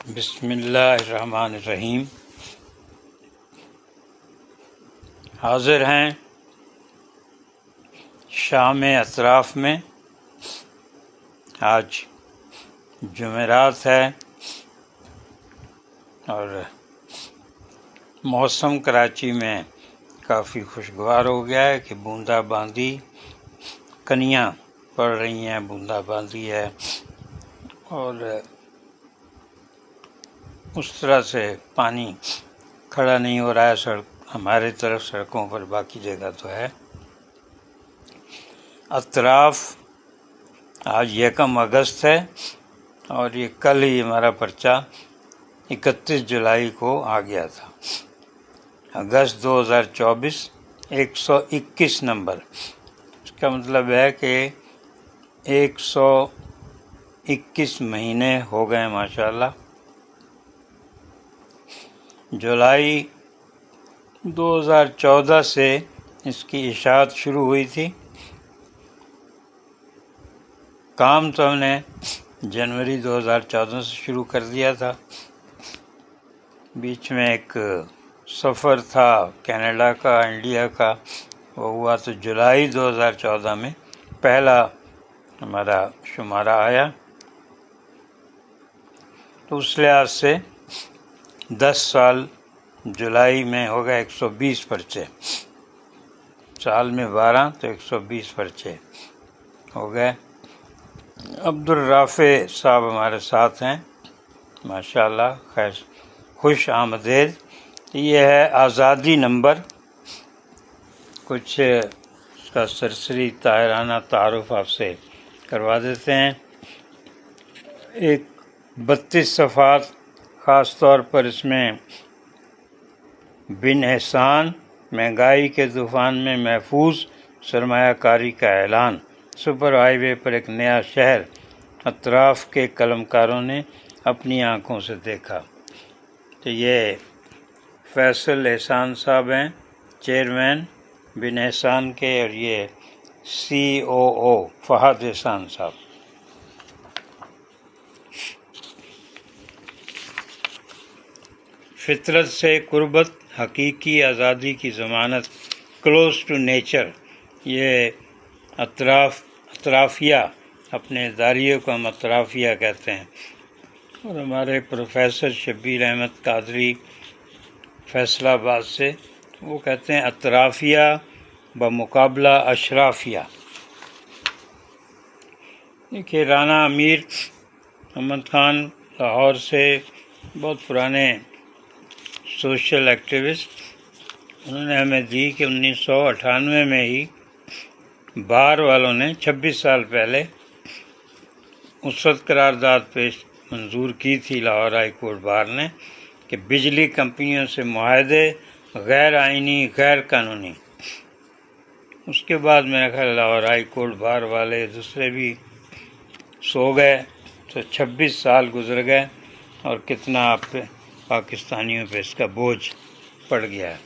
بسم اللہ الرحمن الرحیم۔ حاضر ہیں شام اطراف میں۔ آج جمعرات ہے اور موسم کراچی میں کافی خوشگوار ہو گیا ہے کہ بوندا باندی کنیاں پڑ رہی ہیں، بوندا باندی ہے اور اس طرح سے پانی کھڑا نہیں ہو رہا ہے ہمارے طرف سڑکوں پر، باقی جگہ تو ہے۔ اطراف آج 1 اگست ہے اور یہ کل ہی ہمارا پرچہ 31 جولائی کو آ گیا تھا۔ اگست 2024 121 نمبر، اس کا مطلب ہے کہ 121 مہینے ہو گئے ماشاءاللہ۔ جولائی 2014 سے اس کی اشاعت شروع ہوئی تھی، کام تو ہم نے جنوری 2014 سے شروع کر دیا تھا۔ بیچ میں ایک سفر تھا کینیڈا کا، انڈیا کا، وہ ہوا تو جولائی 2014 میں پہلا ہمارا شمارہ آیا، تو اس لحاظ سے 10 سال جولائی میں ہو گئے 120 پرچے، سال میں 12 تو 120 پرچے ہو گئے۔ عبدالرافع صاحب ہمارے ساتھ ہیں ماشاءاللہ، خیر خوش آمدید۔ یہ ہے آزادی نمبر، کچھ اس کا سرسری طاہرانہ تعارف آپ سے کروا دیتے ہیں۔ ایک 32 صفحات، خاص طور پر اس میں بن احسان، مہنگائی کے طوفان میں محفوظ سرمایہ کاری کا اعلان، سپر ہائی وے پر ایک نیا شہر، اطراف کے قلمکاروں نے اپنی آنکھوں سے دیکھا۔ تو یہ فیصل احسان صاحب ہیں چیئرمین بن احسان کے، اور یہ COO فہد احسان صاحب۔ فطرت سے قربت، حقیقی آزادی کی ضمانت، کلوز ٹو نیچر، یہ اطرافیہ، اپنے اداریوں کو ہم اطرافیہ کہتے ہیں، اور ہمارے پروفیسر شبیر احمد قادری فیصل آباد سے، وہ کہتے ہیں اطرافیہ بمقابلہ اشرافیہ۔ دیکھیے رانا امیر محمد خان لاہور سے، بہت پرانے سوشل ایکٹیوسٹ، انہوں نے ہمیں دی کہ 1998 میں ہی بار والوں نے 26 سال پہلے وسعت قرارداد منظور کی تھی لاہور ہائی کورٹ بار نے، کہ بجلی کمپنیوں سے معاہدے غیر آئینی، غیر قانونی۔ اس کے بعد میرا خیال لاہور ہائی کورٹ بار والے دوسرے بھی سو گئے، تو 26 سال گزر گئے اور کتنا آپ پہ پاکستانیوں پہ اس کا بوجھ پڑ گیا ہے۔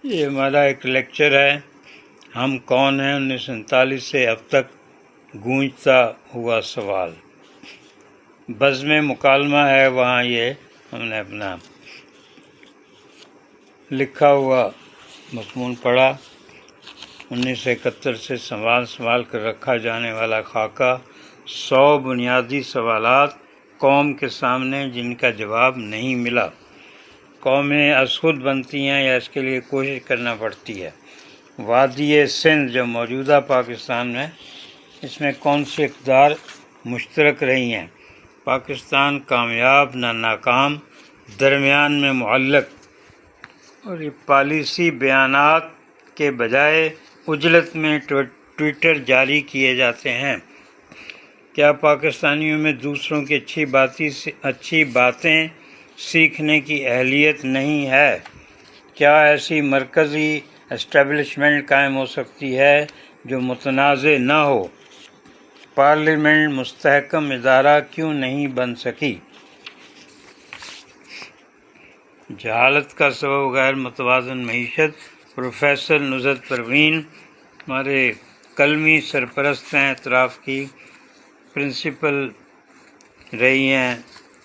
یہ ہمارا ایک لیکچر ہے، ہم کون ہیں، 1939 سے اب تک گونجتا ہوا سوال۔ بزم مکالمہ ہے، وہاں یہ ہم نے اپنا لکھا ہوا مضمون پڑھا۔ 1971 سے سنبھال کر رکھا جانے والا خاکہ، 100 بنیادی سوالات قوم کے سامنے جن کا جواب نہیں ملا۔ قومیں از خود بنتی ہیں یا اس کے لیے کوشش کرنا پڑتی ہے؟ وادی سندھ جو موجودہ پاکستان میں، اس میں کون سی اقدار مشترک رہی ہیں؟ پاکستان کامیاب نہ ناکام، درمیان میں معلق، اور یہ پالیسی بیانات کے بجائے عجلت میں ٹویٹر جاری کیے جاتے ہیں۔ کیا پاکستانیوں میں دوسروں کی اچھی باتیں سیکھنے کی اہلیت نہیں ہے؟ کیا ایسی مرکزی اسٹیبلشمنٹ قائم ہو سکتی ہے جو متنازع نہ ہو؟ پارلیمنٹ مستحکم ادارہ کیوں نہیں بن سکی؟ جہالت کا سبب غیر متوازن معیشت، پروفیسر نصرت پروین ہمارے قلمی سرپرست ہیں اطراف کی، پرنسپل رہی ہیں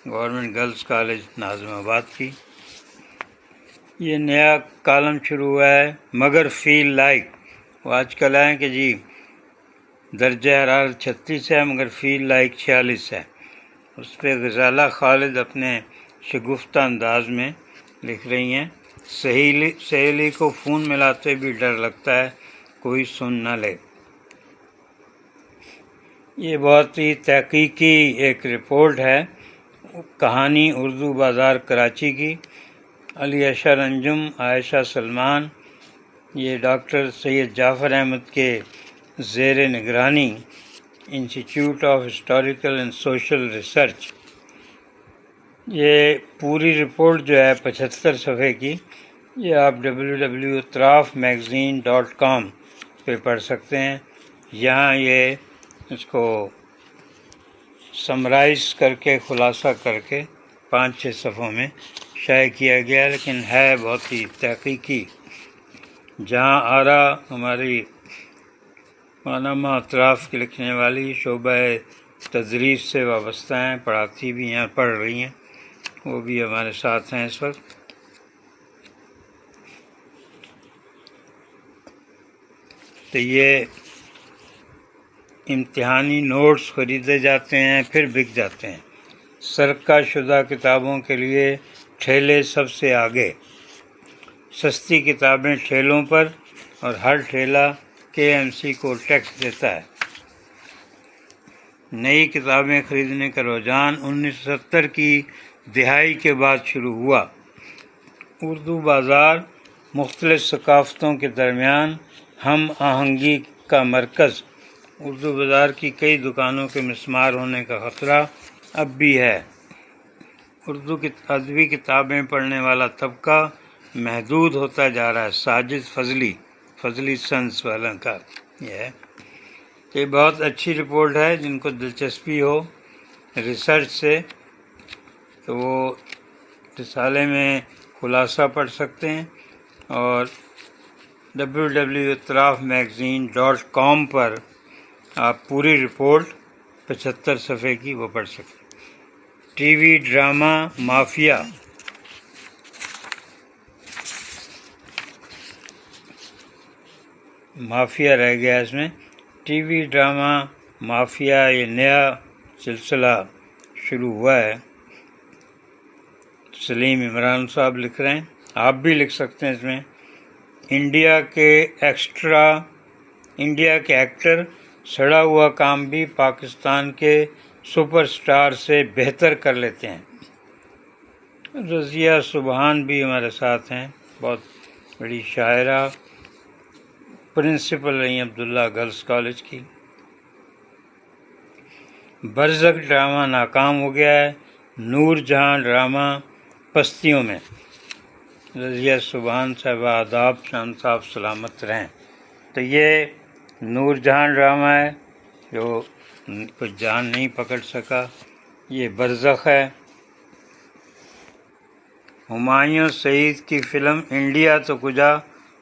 گورنمنٹ گرلز کالج ناظم آباد کی۔ یہ نیا کالم شروع ہوا ہے، مگر فیل لائک، وہ آج کل آئے کہ جی درجہ حرارت 36 ہے مگر فیل لائک 46 ہے۔ اس پہ غزالہ خالد اپنے شگفتہ انداز میں لکھ رہی ہیں، سہیلی کو فون ملاتے بھی ڈر لگتا ہے کوئی سن نہ لے۔ یہ بہت ہی تحقیقی ایک رپورٹ ہے، کہانی اردو بازار کراچی کی، علی اشر انجم، عائشہ سلمان، یہ ڈاکٹر سید جعفر احمد کے زیر نگرانی institute of historical and social research. یہ پوری رپورٹ جو ہے 75 صفحے کی، یہ آپ www.اطرافمیگزین.com پہ پڑھ سکتے ہیں۔ یہاں یہ اس کو سمرائز کر کے، خلاصہ کر کے 5-6 صفحوں میں شائع کیا گیا، لیکن ہے بہت ہی تحقیقی۔ جہاں آرا ہماری مولانا اطراف کی لکھنے والی شعبہ تدریس سے وابستہ ہیں، پڑھاتی بھی ہیں، پڑھ رہی ہیں، وہ بھی ہمارے ساتھ ہیں اس وقت۔ تو یہ امتحانی نوٹس خریدے جاتے ہیں پھر بک جاتے ہیں۔ سرقہ شدہ کتابوں کے لیے ٹھیلے سب سے آگے، سستی کتابیں ٹھیلوں پر، اور ہر ٹھیلا KMC کو ٹیکس دیتا ہے۔ نئی کتابیں خریدنے کا رجحان 1970 کی دہائی کے بعد شروع ہوا۔ اردو بازار مختلف ثقافتوں کے درمیان ہم آہنگی کا مرکز، اردو بازار کی کئی دکانوں کے مسمار ہونے کا خطرہ اب بھی ہے۔ اردو کی ادبی کتابیں پڑھنے والا طبقہ محدود ہوتا جا رہا ہے۔ ساجد فضلی سنس والوں کا یہ ہے۔ یہ بہت اچھی رپورٹ ہے، جن کو دلچسپی ہو ریسرچ سے تو وہ رسالے میں خلاصہ پڑھ سکتے ہیں، اور www.اطرافمیگزین.com پر آپ پوری رپورٹ 75 صفحے کی وہ پڑھ سکتے ہیں۔ ٹی وی ڈرامہ مافیا رہ گیا اس میں۔ ٹی وی ڈرامہ مافیا یہ نیا سلسلہ شروع ہوا ہے، سلیم عمران صاحب لکھ رہے ہیں، آپ بھی لکھ سکتے ہیں اس میں۔ انڈیا کے ایکٹر سڑا ہوا کام بھی پاکستان کے سپر سٹار سے بہتر کر لیتے ہیں۔ رضیہ سبحان بھی ہمارے ساتھ ہیں، بہت بڑی شاعرہ، پرنسپل رہی عبداللہ گرلز کالج کی۔ برزخ ڈرامہ ناکام ہو گیا ہے، نور جہاں ڈرامہ پستیوں میں۔ رضیہ سبحان صاحبہ آداب، شان صاحب سلامت رہیں۔ تو یہ نور جہاں ڈرامہ ہے جو کچھ جان نہیں پکڑ سکا۔ یہ برزخ ہے۔ ہمایوں سعید کی فلم انڈیا تو کجا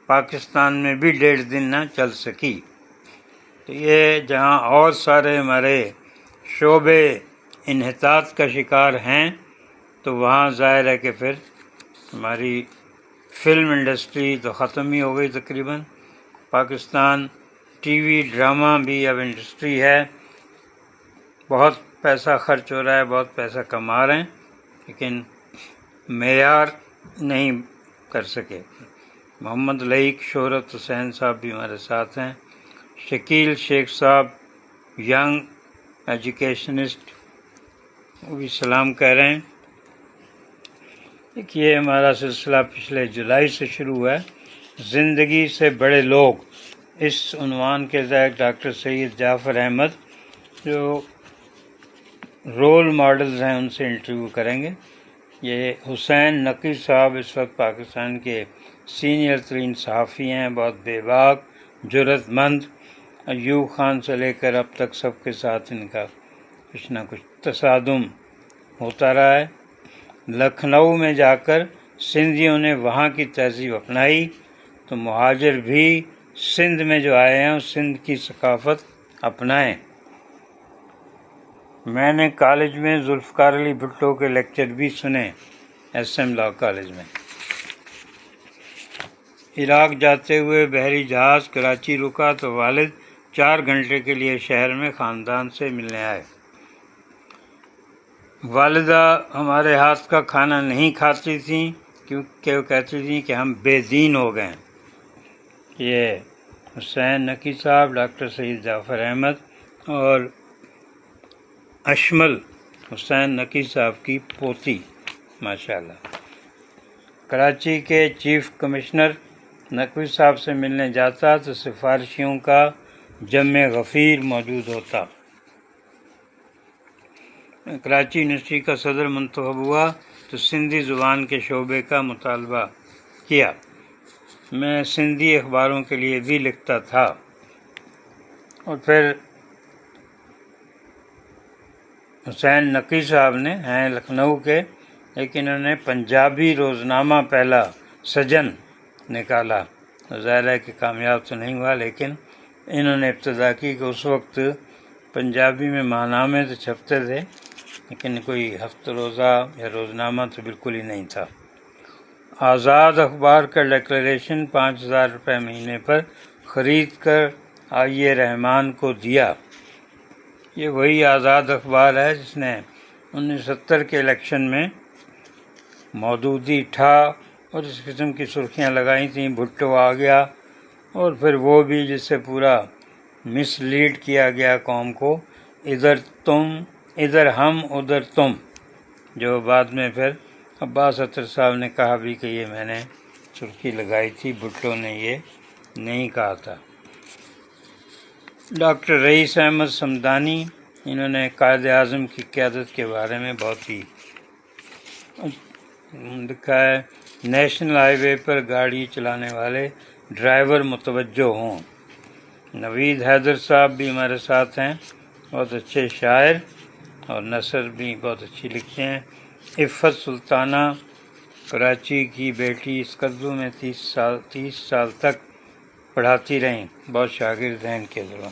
پاکستان میں بھی 1.5 دن نہ چل سکی۔ تو یہ جہاں اور سارے ہمارے شعبے انحطاط کا شکار ہیں، تو وہاں ظاہر ہے کہ پھر ہماری فلم انڈسٹری تو ختم ہی ہو گئی تقریباً۔ پاکستان ٹی وی ڈرامہ بھی اب انڈسٹری ہے، بہت پیسہ خرچ ہو رہا ہے، بہت پیسہ کما رہے ہیں، لیکن معیار نہیں کر سکے۔ محمد لائق شہرت حسین صاحب بھی ہمارے ساتھ ہیں۔ شکیل شیخ صاحب ینگ ایجوکیشنسٹ، وہ بھی سلام کہہ رہے ہیں۔ یہ ہمارا سلسلہ پچھلے جولائی سے شروع ہوا ہے، زندگی سے بڑے لوگ، اس عنوان کے تحت ڈاکٹر سید جعفر احمد جو رول ماڈلز ہیں ان سے انٹرویو کریں گے۔ یہ حسین نقی صاحب اس وقت پاکستان کے سینئر ترین صحافی ہیں، بہت بے باک، جرأت مند۔ ایوب خان سے لے کر اب تک سب کے ساتھ ان کا کچھ نہ کچھ تصادم ہوتا رہا ہے۔ لکھنؤ میں جا کر سندھیوں نے وہاں کی تہذیب اپنائی، تو مہاجر بھی سندھ میں جو آئے ہیں سندھ کی ثقافت اپنائیں۔ میں نے کالج میں ذوالفقار علی بھٹو کے لیکچر بھی سنے، ایس ایم لاء کالج میں۔ عراق جاتے ہوئے بحری جہاز کراچی رکا تو والد 4 گھنٹے کے لیے شہر میں خاندان سے ملنے آئے۔ والدہ ہمارے ہاتھ کا کھانا نہیں کھاتی تھیں کیونکہ وہ کہتی تھیں کہ ہم بے دین ہو گئے۔ یہ حسین نقی صاحب، ڈاکٹر سید جعفر احمد اور اشمل حسین نقی صاحب کی پوتی، ماشاءاللہ۔ کراچی کے چیف کمشنر نقوی صاحب سے ملنے جاتا تو سفارشیوں کا جمع غفیر موجود ہوتا۔ کراچی یونیورسٹی کا صدر منتخب ہوا تو سندھی زبان کے شعبے کا مطالبہ کیا۔ میں سندھی اخباروں کے لیے بھی لکھتا تھا، اور پھر حسین نقی صاحب ہیں لکھنؤ کے، لیکن انہوں نے پنجابی روزنامہ پہلا سجن نکالا۔ ظاہر ہے کہ کامیاب تو نہیں ہوا، لیکن انہوں نے ابتدا کی کہ اس وقت پنجابی میں ماہنامے تو چھپتے تھے، لیکن کوئی ہفتہ روزہ یا روزنامہ تو بالکل ہی نہیں تھا۔ آزاد اخبار کا ڈکلیریشن 5000 روپے مہینے پر خرید کر آئی رحمان کو دیا۔ یہ وہی آزاد اخبار ہے جس نے 1970 کے الیکشن میں مودودی ٹھا اور اس قسم کی سرخیاں لگائی تھیں، بھٹو آ گیا، اور پھر وہ بھی جس سے پورا مس لیڈ کیا گیا قوم کو، ادھر ہم ادھر تم، جو بعد میں پھر عباس اطہر صاحب نے کہا بھی کہ یہ میں نے سرخی لگائی تھی، بھٹو نے یہ نہیں کہا تھا۔ ڈاکٹر رئیس احمد صمدانی، انہوں نے قائد اعظم کی قیادت کے بارے میں بہت ہی لکھا ہے۔ نیشنل ہائی وے پر گاڑی چلانے والے ڈرائیور متوجہ ہوں۔ نوید حیدر صاحب بھی ہمارے ساتھ ہیں، بہت اچھے شاعر، اور نثر بھی بہت اچھی لکھتے ہیں۔ عفت سلطانہ کراچی کی بیٹی، اسکردو میں 30 سال تک پڑھاتی رہیں، بہت شاگرد ہیں ان کے ذرا۔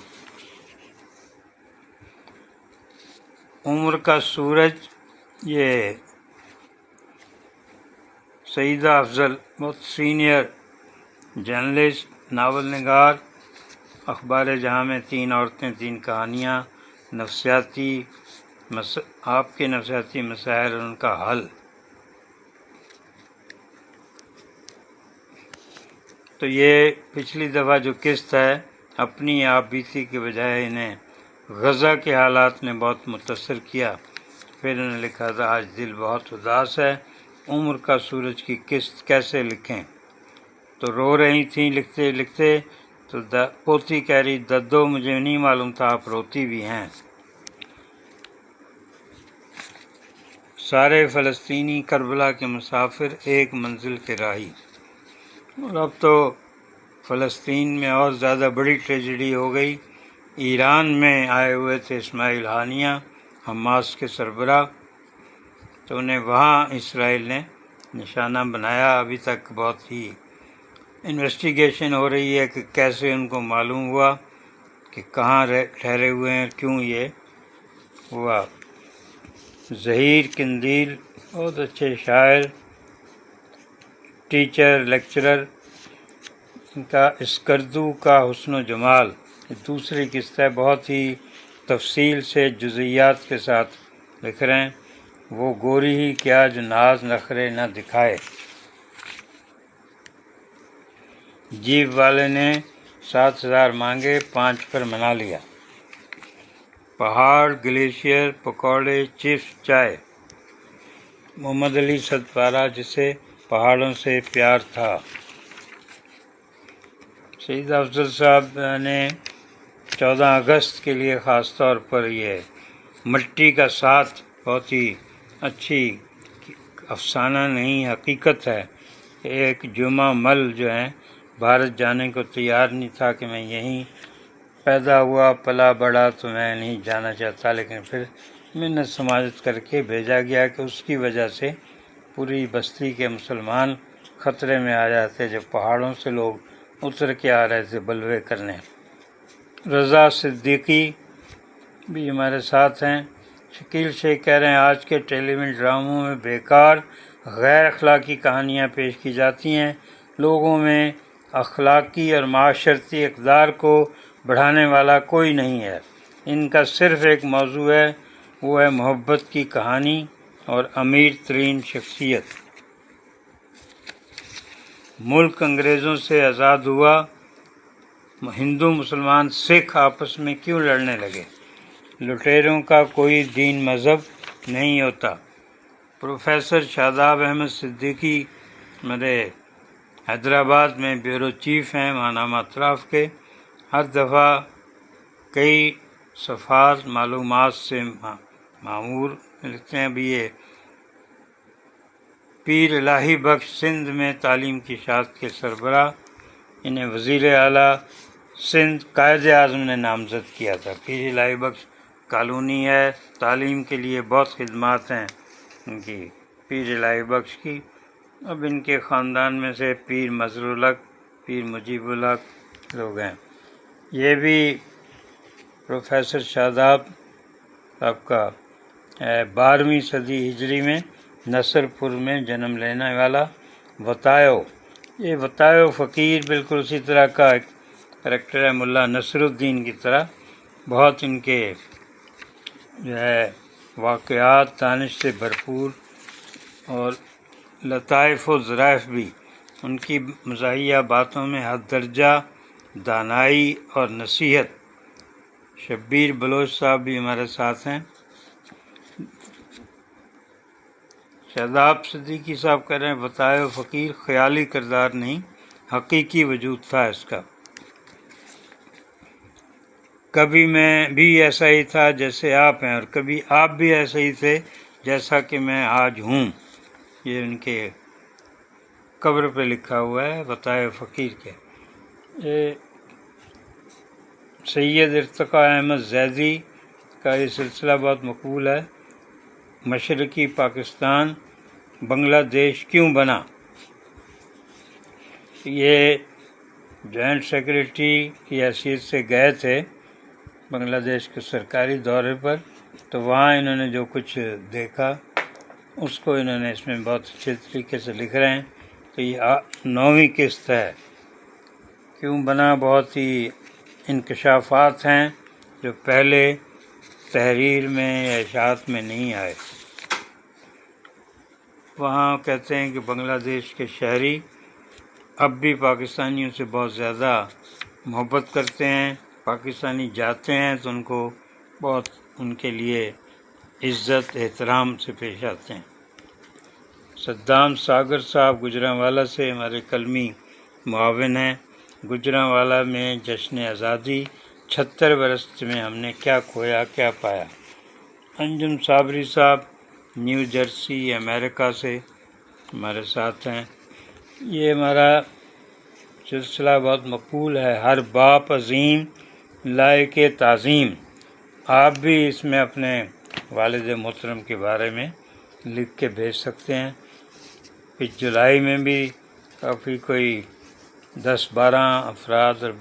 عمر کا سورج، یہ سعیدہ افضل، بہت سینئر جرنلسٹ، ناول نگار۔ اخبار جہاں میں 3 عورتیں 3 کہانیاں، آپ کے نفسیاتی مسائل اور ان کا حل۔ تو یہ پچھلی دفعہ جو قسط ہے، اپنی آپ بیتی کے بجائے انہیں غزہ کے حالات نے بہت متاثر کیا۔ پھر انہوں نے لکھا تھا آج دل بہت اداس ہے، عمر کا سورج کی قسط کیسے لکھیں؟ تو رو رہی تھیں لکھتے لکھتے، تو پوتی کہہ رہی ددو مجھے نہیں معلوم تھا آپ روتی بھی ہیں۔ سارے فلسطینی کربلا کے مسافر، ایک منزل کے راہی۔ اور اب تو فلسطین میں اور زیادہ بڑی ٹریجڈی ہو گئی۔ ایران میں آئے ہوئے تھے اسماعیل ہانیہ، حماس کے سربراہ، تو انہیں وہاں اسرائیل نے نشانہ بنایا۔ ابھی تک بہت ہی انویسٹیگیشن ہو رہی ہے کہ کیسے ان کو معلوم ہوا کہ کہاں ٹھہرے ہوئے ہیں، کیوں یہ ہوا۔ ظہیر قندیل، بہت اچھے شاعر، ٹیچر، لیکچرر، ان کا اسکردو کا حسن و جمال، یہ دوسری قسط ہے، بہت ہی تفصیل سے جزئیات کے ساتھ لکھ رہے ہیں۔ وہ گوری ہی کیا جو ناز نخرے نہ دکھائے۔ جیپ والے نے 7000 مانگے، 5 پر منا لیا۔ پہاڑ، گلیشیئر، پکوڑے، چپس، چائے۔ محمد علی صدپارہ، جسے پہاڑوں سے پیار تھا۔ سعید افضل صاحب نے 14 اگست کے لیے خاص طور پر یہ مٹی کا ساتھ، بہت ہی اچھی افسانہ نہیں حقیقت ہے کہ ایک جمعہ مل جو ہے بھارت جانے کو تیار نہیں تھا کہ میں یہیں پیدا ہوا پلا بڑا تو میں نہیں جانا چاہتا، لیکن پھر محنت سماجت کر کے بھیجا گیا کہ اس کی وجہ سے پوری بستی کے مسلمان خطرے میں آ جاتے جب پہاڑوں سے لوگ اتر کے آ رہے تھے بلوے کرنے۔ رضا صدیقی بھی ہمارے ساتھ ہیں، شکیل شیخ کہہ رہے ہیں آج کے ٹیلی ویژن ڈراموں میں بیکار غیر اخلاقی کہانیاں پیش کی جاتی ہیں، لوگوں میں اخلاقی اور معاشرتی اقدار کو بڑھانے والا کوئی نہیں ہے، ان کا صرف ایک موضوع ہے، وہ ہے محبت کی کہانی اور امیر ترین شخصیت۔ ملک انگریزوں سے آزاد ہوا، ہندو مسلمان سکھ آپس میں کیوں لڑنے لگے؟ لٹیروں کا کوئی دین مذہب نہیں ہوتا۔ پروفیسر شاداب احمد صدیقی میرے حیدرآباد میں بیورو چیف ہیں ماہنامہ اطراف کے، ہر دفعہ کئی صفحات معلومات سے معمور لکھتے ہیں۔ ابھی یہ پیر الہی بخش سندھ میں تعلیم کی اشاعت کے سربراہ، انہیں وزیر اعلیٰ سندھ قائد اعظم نے نامزد کیا تھا۔ پیر الہی بخش کالونی ہے، تعلیم کے لیے بہت خدمات ہیں ان کی پیر الہی بخش کی۔ اب ان کے خاندان میں سے پیر مظہر الحق، پیر مجیب الحق لوگ ہیں۔ یہ بھی پروفیسر شاداب صاحب کا 12ویں صدی ہجری میں نصر پور میں جنم لینے والا وطایو، یہ وطایو فقیر بالکل اسی طرح کا ایک کریکٹر ہے ملا نصر الدین کی طرح، بہت ان کے جو ہے واقعات دانش سے بھرپور اور لطائف و ظرائف بھی، ان کی مزاحیہ باتوں میں حد درجہ دانائی اور نصیحت۔ شبیر بلوچ صاحب بھی ہمارے ساتھ ہیں۔ شاداب صدیقی صاحب کہہ رہے ہیں وطایو فقیر خیالی کردار نہیں، حقیقی وجود تھا اس کا۔ کبھی میں بھی ایسا ہی تھا جیسے آپ ہیں، اور کبھی آپ بھی ایسے ہی تھے جیسا کہ میں آج ہوں۔ یہ ان کے قبر پہ لکھا ہوا ہے وطایو فقیر کے۔ یہ سید ارتقاء احمد زیدی کا یہ سلسلہ بہت مقبول ہے، مشرقی پاکستان بنگلہ دیش کیوں بنا؟ یہ جوائنٹ سیکریٹری کی حیثیت سے گئے تھے بنگلہ دیش کے سرکاری دورے پر، تو وہاں انہوں نے جو کچھ دیکھا اس کو انہوں نے اس میں بہت اچھے طریقے سے لکھ رہے ہیں۔ تو یہ 9ویں قسط ہے، کیوں بنا، بہت ہی انکشافات ہیں جو پہلے تحریر میں یا اشاعت میں نہیں آئے۔ وہاں کہتے ہیں کہ بنگلہ دیش کے شہری اب بھی پاکستانیوں سے بہت زیادہ محبت کرتے ہیں، پاکستانی جاتے ہیں تو ان کو بہت ان کے لیے عزت احترام سے پیش آتے ہیں۔ صدام ساگر صاحب گجرانوالہ سے ہمارے کلمی معاون ہیں۔ گجرانوالہ میں جشن آزادی 76 برس میں ہم نے کیا کھویا کیا پایا۔ انجم صابری صاحب نیو جرسی امریکہ سے ہمارے ساتھ ہیں۔ یہ ہمارا سلسلہ بہت مقبول ہے، ہر باپ عظیم لائق تعظیم۔ آپ بھی اس میں اپنے والد محترم کے بارے میں لکھ کے بھیج سکتے ہیں۔ اس جولائی میں بھی کافی کوئی 10-12 افراد اور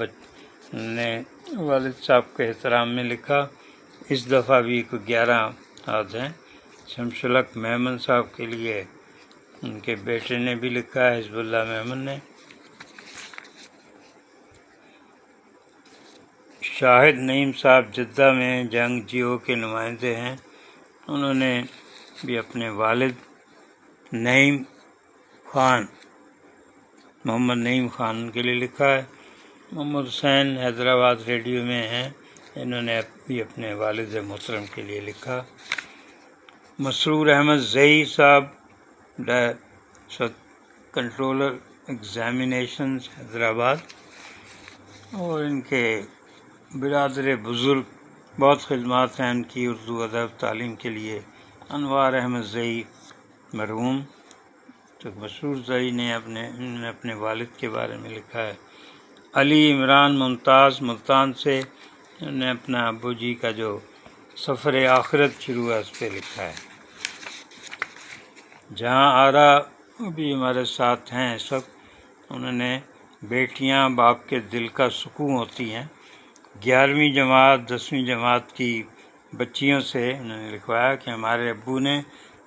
نے والد صاحب کے احترام میں لکھا، اس دفعہ بھی کوئی 11 افراد ہیں۔ شمس الحق میمن صاحب کے لیے ان کے بیٹے نے بھی لکھا ہے، حزب اللہ میمن نے۔ شاہد نعیم صاحب جدہ میں جنگ جیو کے نمائندے ہیں، انہوں نے بھی اپنے والد نعیم خان محمد نعیم خان کے لیے لکھا ہے۔ محمد حسین حیدرآباد ریڈیو میں ہیں، انہوں نے بھی اپنے والد محترم کے لیے لکھا۔ مسرور احمد زئی صاحب کنٹرولر ایگزامینیشنز حیدرآباد، اور ان کے برادر بزرگ بہت خدمات ہیں ان کی اردو ادب تعلیم کے لیے۔ انوار احمد زئی مرحوم، تو مسرور زئی نے اپنے والد کے بارے میں لکھا ہے۔ علی عمران ممتاز ملتان سے، انہوں نے اپنا ابو جی کا جو سفر آخرت شروع ہے اس پہ لکھا ہے۔ جہاں آرا بھی ہمارے ساتھ ہیں اس وقت، انہوں نے بیٹیاں باپ کے دل کا سکون ہوتی ہیں، 11ویں جماعت 10ویں جماعت کی بچیوں سے انہوں نے لکھوایا کہ ہمارے ابو نے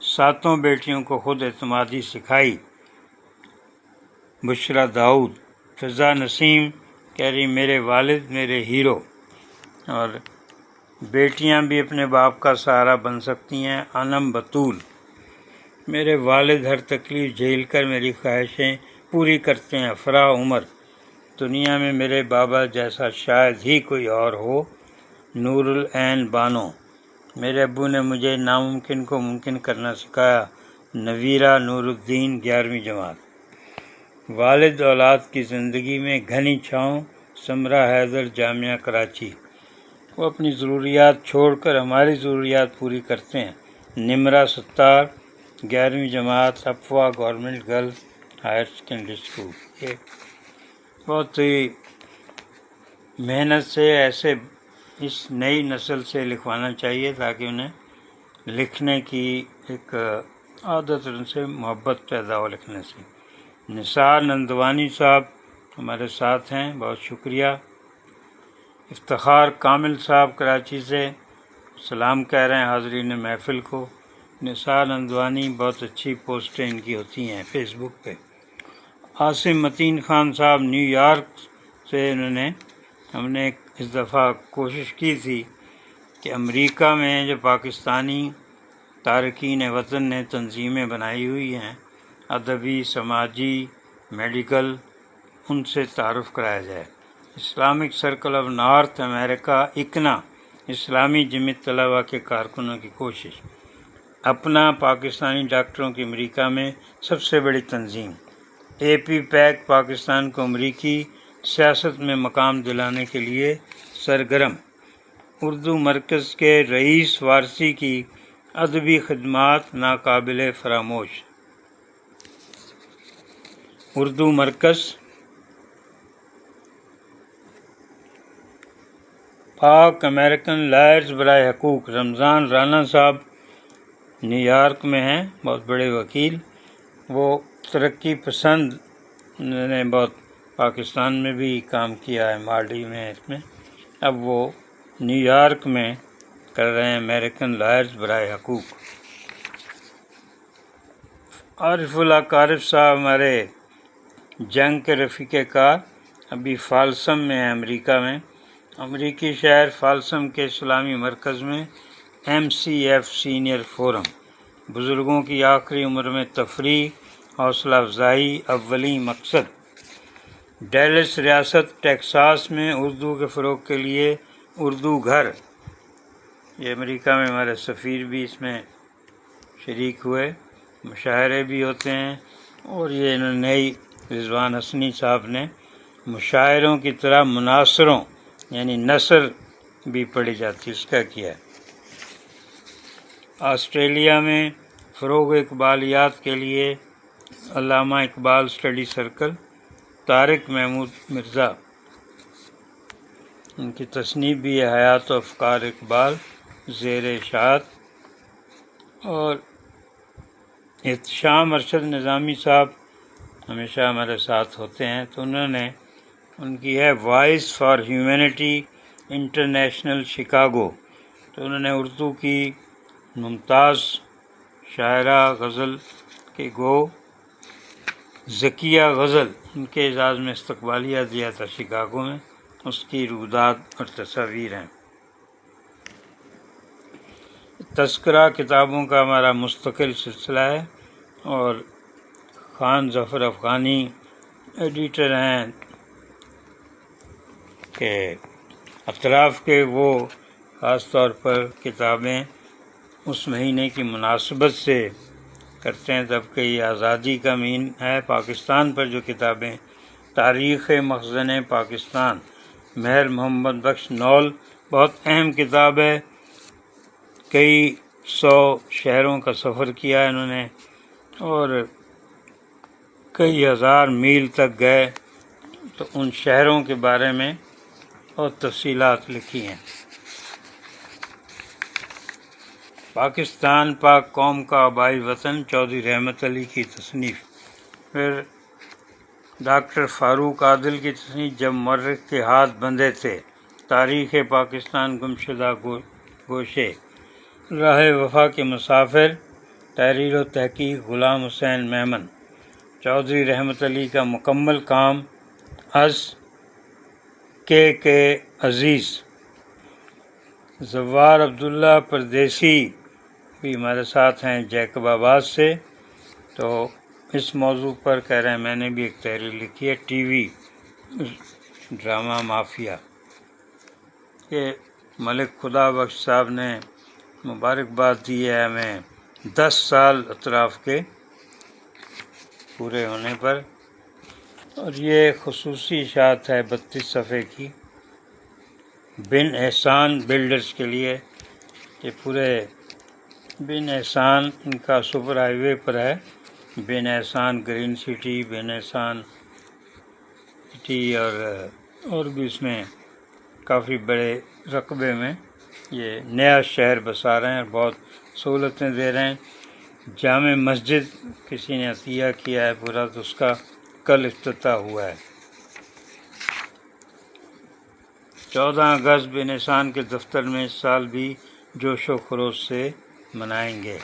7 بیٹیوں کو خود اعتمادی سکھائی۔ بشرا داؤد۔ فضا نسیم کہہ رہی میرے والد میرے ہیرو، اور بیٹیاں بھی اپنے باپ کا سہارا بن سکتی ہیں۔ انم بطول۔ میرے والد ہر تکلیف جھیل کر میری خواہشیں پوری کرتے ہیں۔ افرا عمر۔ دنیا میں میرے بابا جیسا شاید ہی کوئی اور ہو۔ نور العین بانو۔ میرے ابو نے مجھے ناممکن کو ممکن کرنا سکھایا۔ نویرہ نور الدین، 11ویں جماعت۔ والد اولاد کی زندگی میں گھنی چھاؤں، سمرہ حیدر، جامعہ کراچی۔ وہ اپنی ضروریات چھوڑ کر ہماری ضروریات پوری کرتے ہیں۔ نمرہ ستار، 11ویں جماعت، افواہ government girls higher secondary school. یہ بہت ہی محنت سے ایسے اس نئی نسل سے لکھوانا چاہیے تاکہ انہیں لکھنے کی ایک عادت، ان سے محبت پیدا ہو لکھنے سے۔ نثار نندوانی صاحب ہمارے ساتھ ہیں، بہت شکریہ۔ افتخار کامل صاحب کراچی سے سلام کہہ رہے ہیں حاضرین محفل کو۔ نثار نندوانی، بہت اچھی پوسٹیں ان کی ہوتی ہیں فیس بک پہ۔ عاصم متین خان صاحب نیو یارک سے، ہم نے اس دفعہ کوشش کی تھی کہ امریکہ میں جو پاکستانی تارکین وطن نے تنظیمیں بنائی ہوئی ہیں، ادبی، سماجی، میڈیکل، ان سے تعارف کرایا جائے۔ اسلامک سرکل آف نارتھ امریکہ اکنا، اسلامی جمعیت طلبہ کے کارکنوں کی کوشش۔ اپنا، پاکستانی ڈاکٹروں کی امریکہ میں سب سے بڑی تنظیم۔ اے پی پیک پاکستان کو امریکی سیاست میں مقام دلانے کے لیے سرگرم۔ اردو مرکز کے رئیس وارثی کی ادبی خدمات ناقابل فراموش۔ اردو مرکز پاک امریکن لائرز برائے حقوق، رمضان رانا صاحب نیو یارک میں ہیں، بہت بڑے وکیل۔ وہ ترقی پسند نے بہت پاکستان میں بھی کام کیا ہے، مالڈی میں، اس میں۔ اب وہ نیو یارک میں کر رہے ہیں امریکن لائرز برائے حقوق۔ عارف اللہ کارف صاحب ہمارے جنگ کے رفیق کار، ابھی فالسم میں ہیں امریکہ میں۔ امریکی شہر فالسم کے اسلامی مرکز میں MCF سینئر فورم۔ بزرگوں کی آخری عمر میں تفریح، حوصلہ افزائی اولین مقصد۔ ڈیلس ریاست ٹیکساس میں اردو کے فروغ کے لیے اردو گھر۔ یہ امریکہ میں ہمارے سفیر بھی اس میں شریک ہوئے، مشاعرے بھی ہوتے ہیں، اور یہ نئی رضوان حسنی صاحب نے مشاعروں کی طرح مناصروں یعنی نثر بھی پڑھی جاتی، اس کا کیا ہے۔ آسٹریلیا میں فروغ اقبالیات کے لیے علامہ اقبال اسٹڈی سرکل۔ طارق محمود مرزا، ان کی تصنیف بھی ہے حیات و افکار اقبال، زیر اشاعت۔ اور احتشام ارشد نظامی صاحب ہمیشہ ہمارے ساتھ ہوتے ہیں، تو ان کی ہے voice for humanity international Chicago. تو انہوں نے اردو کی ممتاز شاعرہ غزل کے گو ذکیہ غزل، ان کے اعزاز میں استقبالیہ دیا تھا شکاگو میں، اس کی رودات اور تصاویر ہیں۔ تذکرہ کتابوں کا ہمارا مستقل سلسلہ ہے، اور خان ظفر افغانی ایڈیٹر ہیں کہ اطراف کے وہ خاص طور پر کتابیں اس مہینے کی مناسبت سے کرتے ہیں، جب کہ یہ آزادی کا مہینہ ہے پاکستان پر۔ جو کتابیں تاریخ مخزن پاکستان، مہر محمد بخش نول، بہت اہم کتاب ہے۔ کئی 100 شہروں کا سفر کیا ہے انہوں نے، اور کئی ہزار میل تک گئے، تو ان شہروں کے بارے میں بہت تفصیلات لکھی ہیں۔ پاکستان پاک قوم کا آبائی وطن، چودھری رحمت علی کی تصنیف۔ پھر ڈاکٹر فاروق عادل کی تصنیف، جب مورخ کے ہاتھ بندھے تھے، تاریخ پاکستان گمشدہ گوشے، راہ وفا کے مسافر، تحریر و تحقیق غلام حسین میمن، چودھری رحمت علی کا مکمل کام از کے عزیز، زوار عبداللہ پردیسی بھی ہمارے ساتھ ہیں جیکب آباد سے۔ تو اس موضوع پر کہہ رہے ہیں میں نے بھی ایک تحریر لکھی ہے، ٹی وی ڈرامہ مافیا، کہ ملک خدا بخش صاحب نے مبارکباد دی ہے ہمیں 10 سال اطراف کے پورے ہونے پر، اور یہ خصوصی اشاعت ہے 32 صفحے کی بن احسان بلڈرز کے لیے، کہ پورے بن احسان ان کا سپر ہائی وے پر ہے، بن احسان گرین سٹی، بن احسان سٹی، اور بھی اس میں کافی بڑے رقبے میں یہ نیا شہر بسا رہے ہیں اور بہت سہولتیں دے رہے ہیں۔ جامع مسجد کسی نے عطیہ کیا ہے پورا، تو اس کا کل افتتاح ہوا ہے۔ 14 اگست بن احسان کے دفتر میں اس سال بھی جوش و خروش سے منائیں گے۔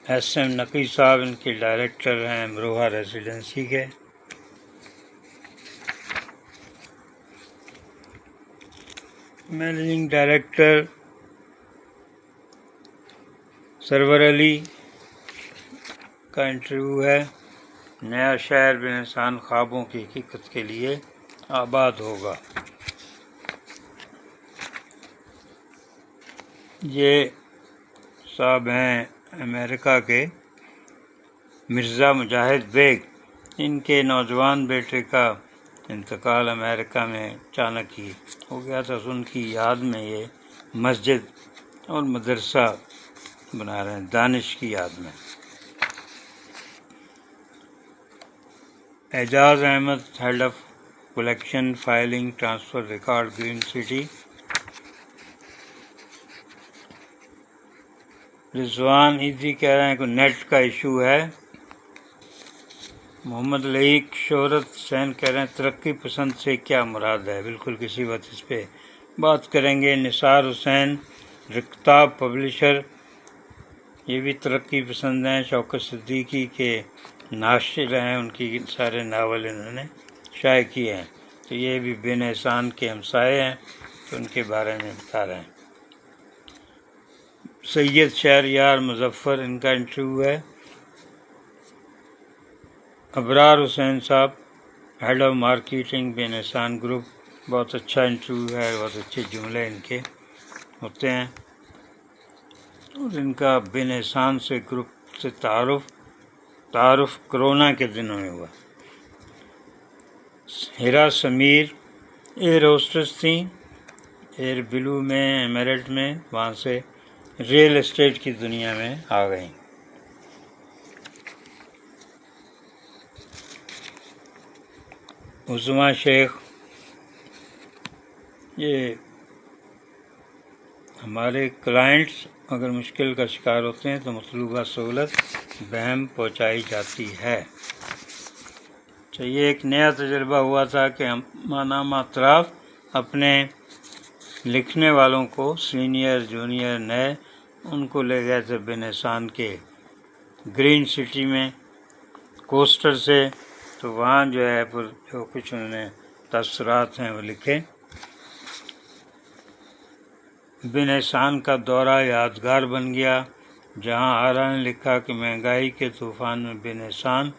ایس ایم نقی صاحب ان کے ڈائریکٹر ہیں امروہہ ریزیڈنسی کے۔ مینیجنگ ڈائریکٹر سرور علی کا انٹرویو ہے، نیا شہر بن احسان خوابوں کی حقیقت کے لیے آباد ہوگا۔ یہ صاحب ہیں امریکہ کے مرزا مجاہد بیگ، ان کے نوجوان بیٹے کا انتقال امریکہ میں اچانک ہی ہو گیا تھا، ان کی یاد میں یہ مسجد اور مدرسہ بنا رہے ہیں، دانش کی یاد میں۔ Ejaz Ahmed head of collection filing transfer record green city. Rizwan easy کہہ رہے ہیں کہ نیٹ کا ایشو ہے۔ محمد لعیق شہرت حسین کہہ رہے ہیں ترقی پسند سے کیا مراد ہے، بالکل کسی وقت اس پہ بات کریں گے۔ نثار حسین رکتاب پبلشر، یہ بھی ترقی پسند ہیں۔ شوکت صدیقی کے ناشر ہیں، ان کی سارے ناول انہوں نے شائع کیے ہیں، تو یہ بھی بن احسان کے ہمسائے ہیں، تو ان کے بارے میں بتا رہے ہیں۔ سید شہریار مظفر ان کا انٹرویو ہے۔ ابرار حسین صاحب head of marketing Bin Ehsan group, بہت اچھا انٹرویو ہے، بہت اچھے جملے ان کے ہوتے ہیں، اور ان کا بن احسان سے گروپ سے تعارف کرونا کے دنوں میں ہوا۔ ہیرا سمیر ایئر ہوسٹس تھیں، ایئر بلو میں، ایمریٹ میں، وہاں سے ریئل اسٹیٹ کی دنیا میں آ گئیں۔ عظما شیخ، یہ ہمارے کلائنٹس اگر مشکل کا شکار ہوتے ہیں تو مطلوبہ سہولت بہم پہنچائی جاتی ہے۔ تو یہ ایک نیا تجربہ ہوا تھا کہ ماہنامہ اطراف اپنے لکھنے والوں کو، سینئر جونیئر نئے، ان کو لے گئے تھے بن احسان کے گرین سٹی میں کوسٹر سے، تو وہاں جو ہے جو کچھ انہوں نے تاثرات ہیں وہ لکھے۔ بن احسان کا دورہ یادگار بن گیا، جہاں آرا نے لکھا کہ مہنگائی کے طوفان میں بن احسان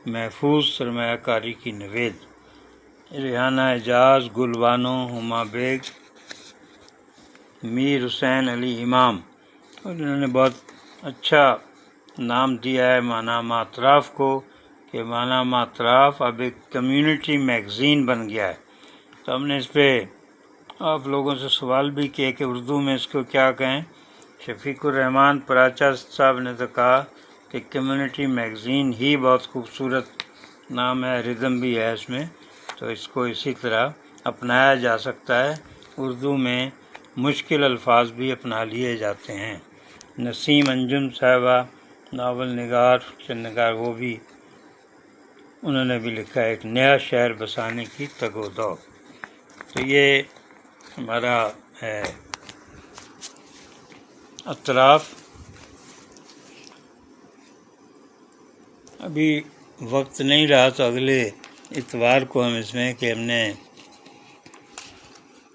محفوظ سرمایہ کاری کی نوید۔ ریحانہ اعجاز، گل بانو، ہما بیگ، میر حسین علی امام، اور انہوں نے بہت اچھا نام دیا ہے ماہنامہ اطراف کو، کہ ماہنامہ اطراف اب ایک کمیونٹی میگزین بن گیا ہے۔ تو ہم نے اس پہ آپ لوگوں سے سوال بھی کیا کہ اردو میں اس کو کیا کہیں۔ شفیق الرحمان پراچا صاحب نے تو کہا کہ کمیونٹی میگزین ہی بہت خوبصورت نام ہے، ردم بھی ہے اس میں، تو اس کو اسی طرح اپنایا جا سکتا ہے۔ اردو میں مشکل الفاظ بھی اپنا لیے جاتے ہیں۔ نسیم انجم صاحبہ ناول نگار، فکشن نگار، وہ بھی انہوں نے بھی لکھا ہے ایک نیا شہر بسانے کی تگ و دو۔ تو یہ ہمارا ہے اطراف۔ ابھی وقت نہیں رہا تو اگلے اتوار کو ہم اس میں کہ ہم نے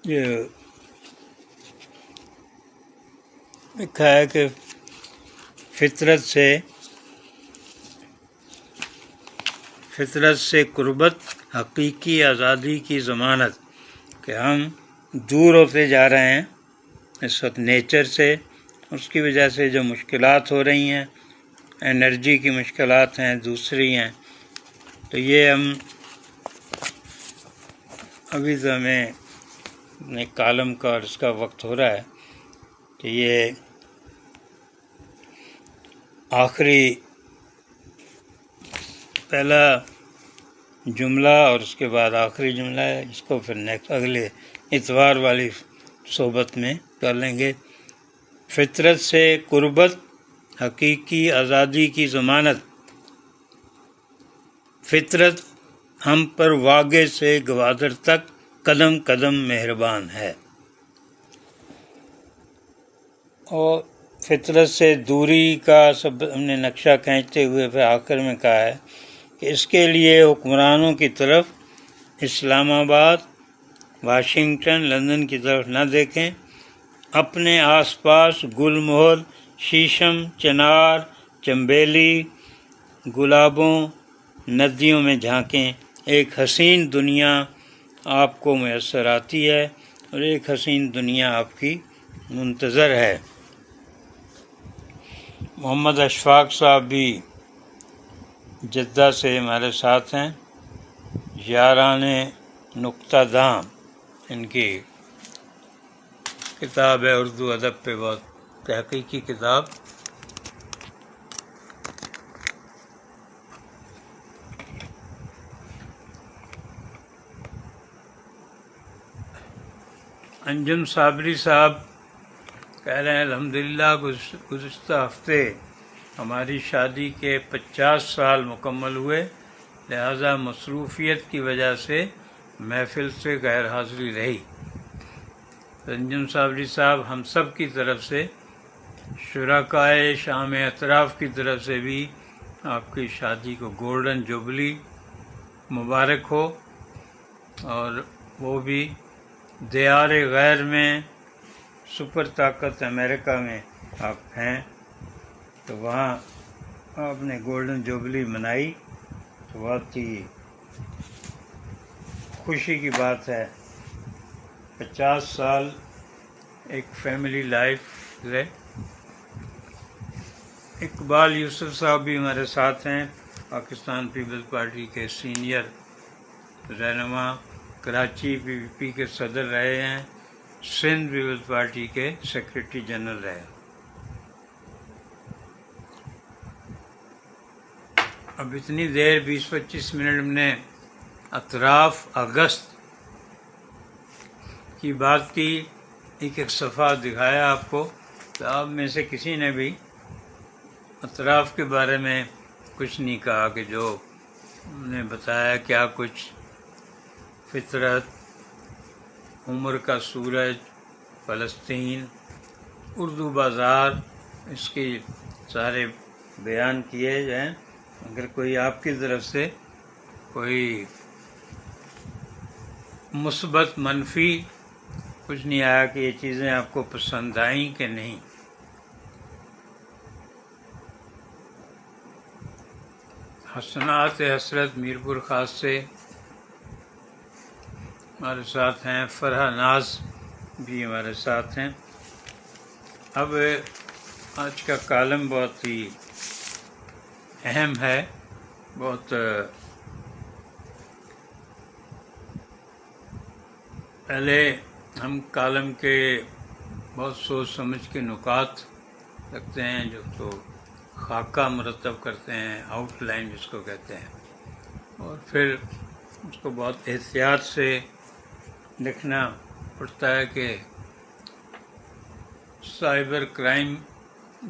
یہ لکھا ہے کہ فطرت سے قربت حقیقی آزادی کی ضمانت، کہ ہم دور ہوتے جا رہے ہیں اس وقت نیچر سے، اس کی وجہ سے جو مشکلات ہو رہی ہیں، انرجی کی مشکلات ہیں، دوسری ہیں، تو یہ ہم ابھی تو ہمیں اپنے کالم کا اور اس کا وقت ہو رہا ہے کہ یہ آخری پہلا جملہ اور اس کے بعد آخری جملہ ہے، اس کو پھر اگلے اتوار والی صحبت میں کر لیں گے۔ فطرت سے قربت حقیقی آزادی کی ضمانت، فطرت ہم پر واگے سے گوادر تک قدم قدم مہربان ہے۔ اور فطرت سے دوری کا سب ہم نے نقشہ کھینچتے ہوئے پھر آخر میں کہا ہے کہ اس کے لیے حکمرانوں کی طرف اسلام آباد، واشنگٹن، لندن کی طرف نہ دیکھیں، اپنے آس پاس گل مہر، شیشم، چنار، چنبیلی، گلابوں، ندیوں میں جھانکیں۔ ایک حسین دنیا آپ کو میسر آتی ہے اور ایک حسین دنیا آپ کی منتظر ہے۔ محمد اشفاق صاحب بھی جدہ سے ہمارے ساتھ ہیں، یاران نقطہ دام ان کی کتاب ہے، اردو ادب پہ بہت تحقیقی کتاب۔ انجم صابری صاحب کہہ رہے ہیں الحمدللہ گزشتہ ہفتے ہماری شادی کے 50 سال مکمل ہوئے، لہذا مصروفیت کی وجہ سے محفل سے غیر حاضری رہی۔ انجم صابری صاحب ہم سب کی طرف سے، شرکائے شام اطراف کی طرف سے بھی آپ کی شادی کو گولڈن جوبلی مبارک ہو، اور وہ بھی دیار غیر میں، سپر طاقت امریکہ میں آپ ہیں تو وہاں آپ نے گولڈن جوبلی منائی تو بہت ہی خوشی کی بات ہے۔ 50 سال ایک فیملی لائف گزرے۔ اقبال یوسف صاحب بھی ہمارے ساتھ ہیں، پاکستان پیپلز پارٹی کے سینئر رہنما، کراچی پی پی پی کے صدر رہے ہیں، سندھ پیپلز پارٹی کے سیکرٹری جنرل رہے۔ اب اتنی دیر 20-25 منٹ ہم نے اطراف اگست کی بات کی، ایک صفحہ دکھایا آپ کو، تو آپ میں سے کسی نے بھی اطراف کے بارے میں کچھ نہیں کہا کہ جو ہم نے بتایا کیا کچھ فطرت، عمر کا سورج، فلسطین، اردو بازار، اس کی سارے بیان کیے جائیں۔ اگر کوئی آپ کی طرف سے کوئی مثبت منفی کچھ نہیں آیا کہ یہ چیزیں آپ کو پسند آئیں کہ نہیں۔ حسنات حسرت میرپور خاص سے ہمارے ساتھ ہیں، فرح ناز بھی ہمارے ساتھ ہیں۔ اب آج کا کالم بہت ہی اہم ہے، بہت پہلے ہم کالم کے بہت سوچ سمجھ کے نکات رکھتے ہیں، جو تو خاکہ مرتب کرتے ہیں، آؤٹ لائن جس کو کہتے ہیں، اور پھر اس کو بہت احتیاط سے لکھنا پڑتا ہے کہ سائبر کرائم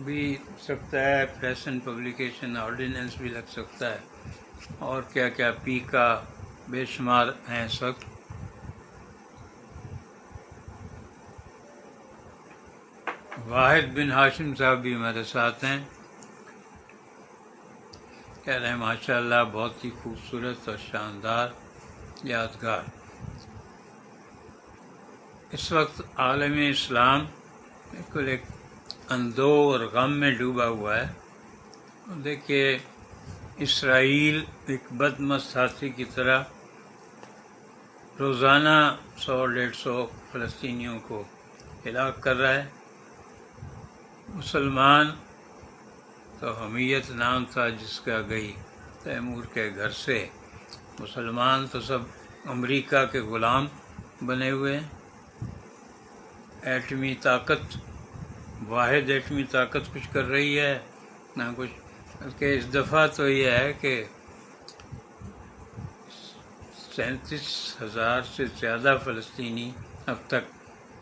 بھی سکتا ہے، پریس اینڈ پبلیکیشن آرڈیننس بھی لگ سکتا ہے، اور کیا کیا پی کا بے شمار ہیں اس وقت. واحد بن ہاشم صاحب بھی ہمارے ساتھ ہیں. کہہ رہے ہیں ماشاء اللہ بہت ہی خوبصورت اور شاندار یادگار. اس وقت عالم اسلام بالکل ایک اندوہ اور غم میں ڈوبا ہوا ہے. دیکھیے اسرائیل ایک بدمست ہاتھی کی طرح روزانہ 100-150 فلسطینیوں کو ہلاک کر رہا ہے. مسلمان تو حمیت نام تھا جس کا گئی تیمور کے گھر سے. مسلمان تو سب امریکہ کے غلام بنے ہوئے ہیں. ایٹمی طاقت، واحد ایٹمی طاقت کچھ کر رہی ہے نہ کچھ. بلکہ اس دفعہ تو یہ ہے کہ 37,000 سے زیادہ فلسطینی اب تک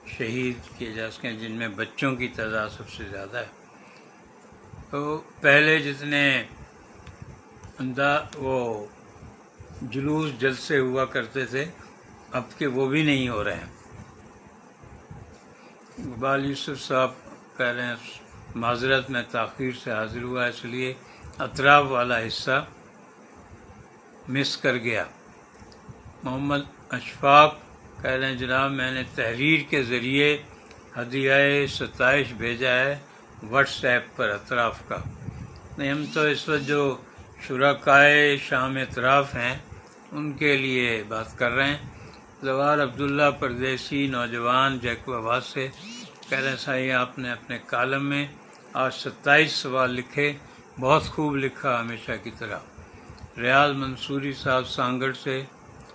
شہید کیے جا سکیں، جن میں بچوں کی تعداد سب سے زیادہ ہے. تو پہلے جتنے وہ جلوس جلسے ہوا کرتے تھے اب کے وہ بھی نہیں ہو رہے ہیں. اقبال یوسف صاحب کہہ رہے ہیں معذرت میں تاخیر سے حاضر ہوا اس لیے اطراف والا حصہ مس کر گیا. محمد اشفاق کہہ رہے ہیں جناب میں نے تحریر کے ذریعے ہدیہ ستائش بھیجا ہے واٹس ایپ پر اطراف کا. نہیں، ہم تو اس وقت جو شرکائے شام اطراف ہیں ان کے لیے بات کر رہے ہیں. زوار عبداللہ پردیسی نوجوان جیکوبا سے کہہ رہے ہیں سائیں آپ نے اپنے کالم میں آج 27 سوال لکھے، بہت خوب لکھا ہمیشہ کی طرح. ریاض منصوری صاحب سانگڑ سے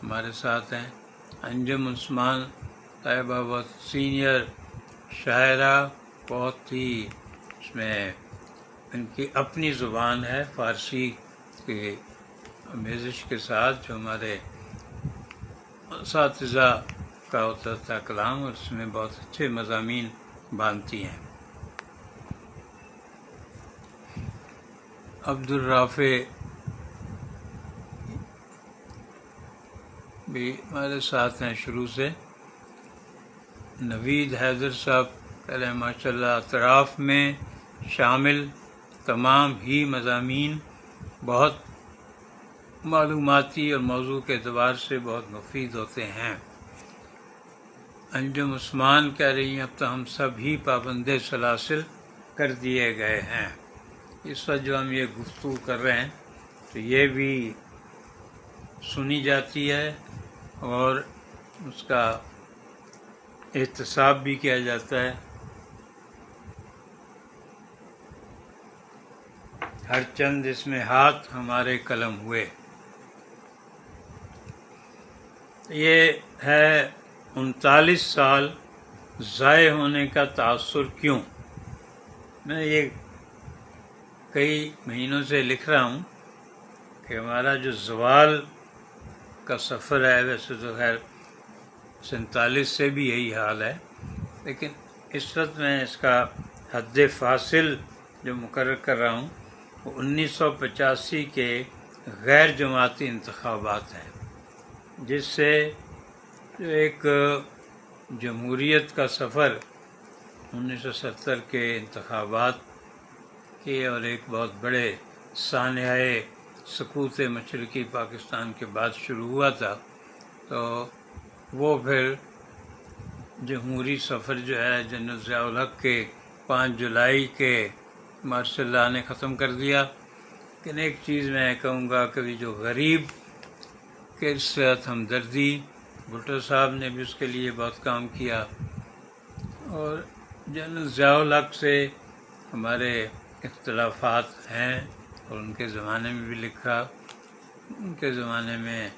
ہمارے ساتھ ہیں. انجم عثمان طیبہ بہت سینئر شاعرہ، بہت ہی اس میں ان کی اپنی زبان ہے فارسی کی آمیزش کے ساتھ، جو ہمارے اساتذہ کا ہوتا تھا کلام، اور اس میں بہت اچھے مضامین باندھتی ہیں. عبدالرافع بھی ہمارے ساتھ ہیں شروع سے. نوید حیدر صاحب کہہ رہے ہیں ماشاء اللہ اطراف میں شامل تمام ہی مضامین بہت معلوماتی اور موضوع کے اعتبار سے بہت مفید ہوتے ہیں. انجم عثمان کہہ رہی ہیں اب تو ہم سب ہی پابند سلاسل کر دیے گئے ہیں. اس وقت جو ہم یہ گفتگو کر رہے ہیں تو یہ بھی سنی جاتی ہے اور اس کا احتساب بھی کیا جاتا ہے. ہر چند اس میں ہاتھ ہمارے قلم ہوئے. یہ ہے 39 سال ضائع ہونے کا تاثر کیوں. میں یہ کئی مہینوں سے لکھ رہا ہوں کہ ہمارا جو زوال کا سفر ہے، ویسے تو خیر 47 سے بھی یہی حال ہے، لیکن اس وقت میں اس کا حد فاصل جو مقرر کر رہا ہوں وہ 1985 کے غیر جماعتی انتخابات ہیں، جس سے جو ایک جمہوریت کا سفر 1970 کے انتخابات کے اور ایک بہت بڑے سانحۂ سقوط مشرقی پاکستان کے بعد شروع ہوا تھا. تو وہ پھر جمہوری سفر جو ہے جنرل ضیاء الحق کے 5 جولائی کے مارشل لاء نے ختم کر دیا. لیکن ایک چیز میں کہوں گا کہ جو غریب کے ساتھ ہمدردی، بھٹو صاحب نے بھی اس کے لیے بہت کام کیا، اور جنرل ضیاء الحق سے ہمارے اختلافات ہیں اور ان کے زمانے میں بھی لکھا، ان کے زمانے میں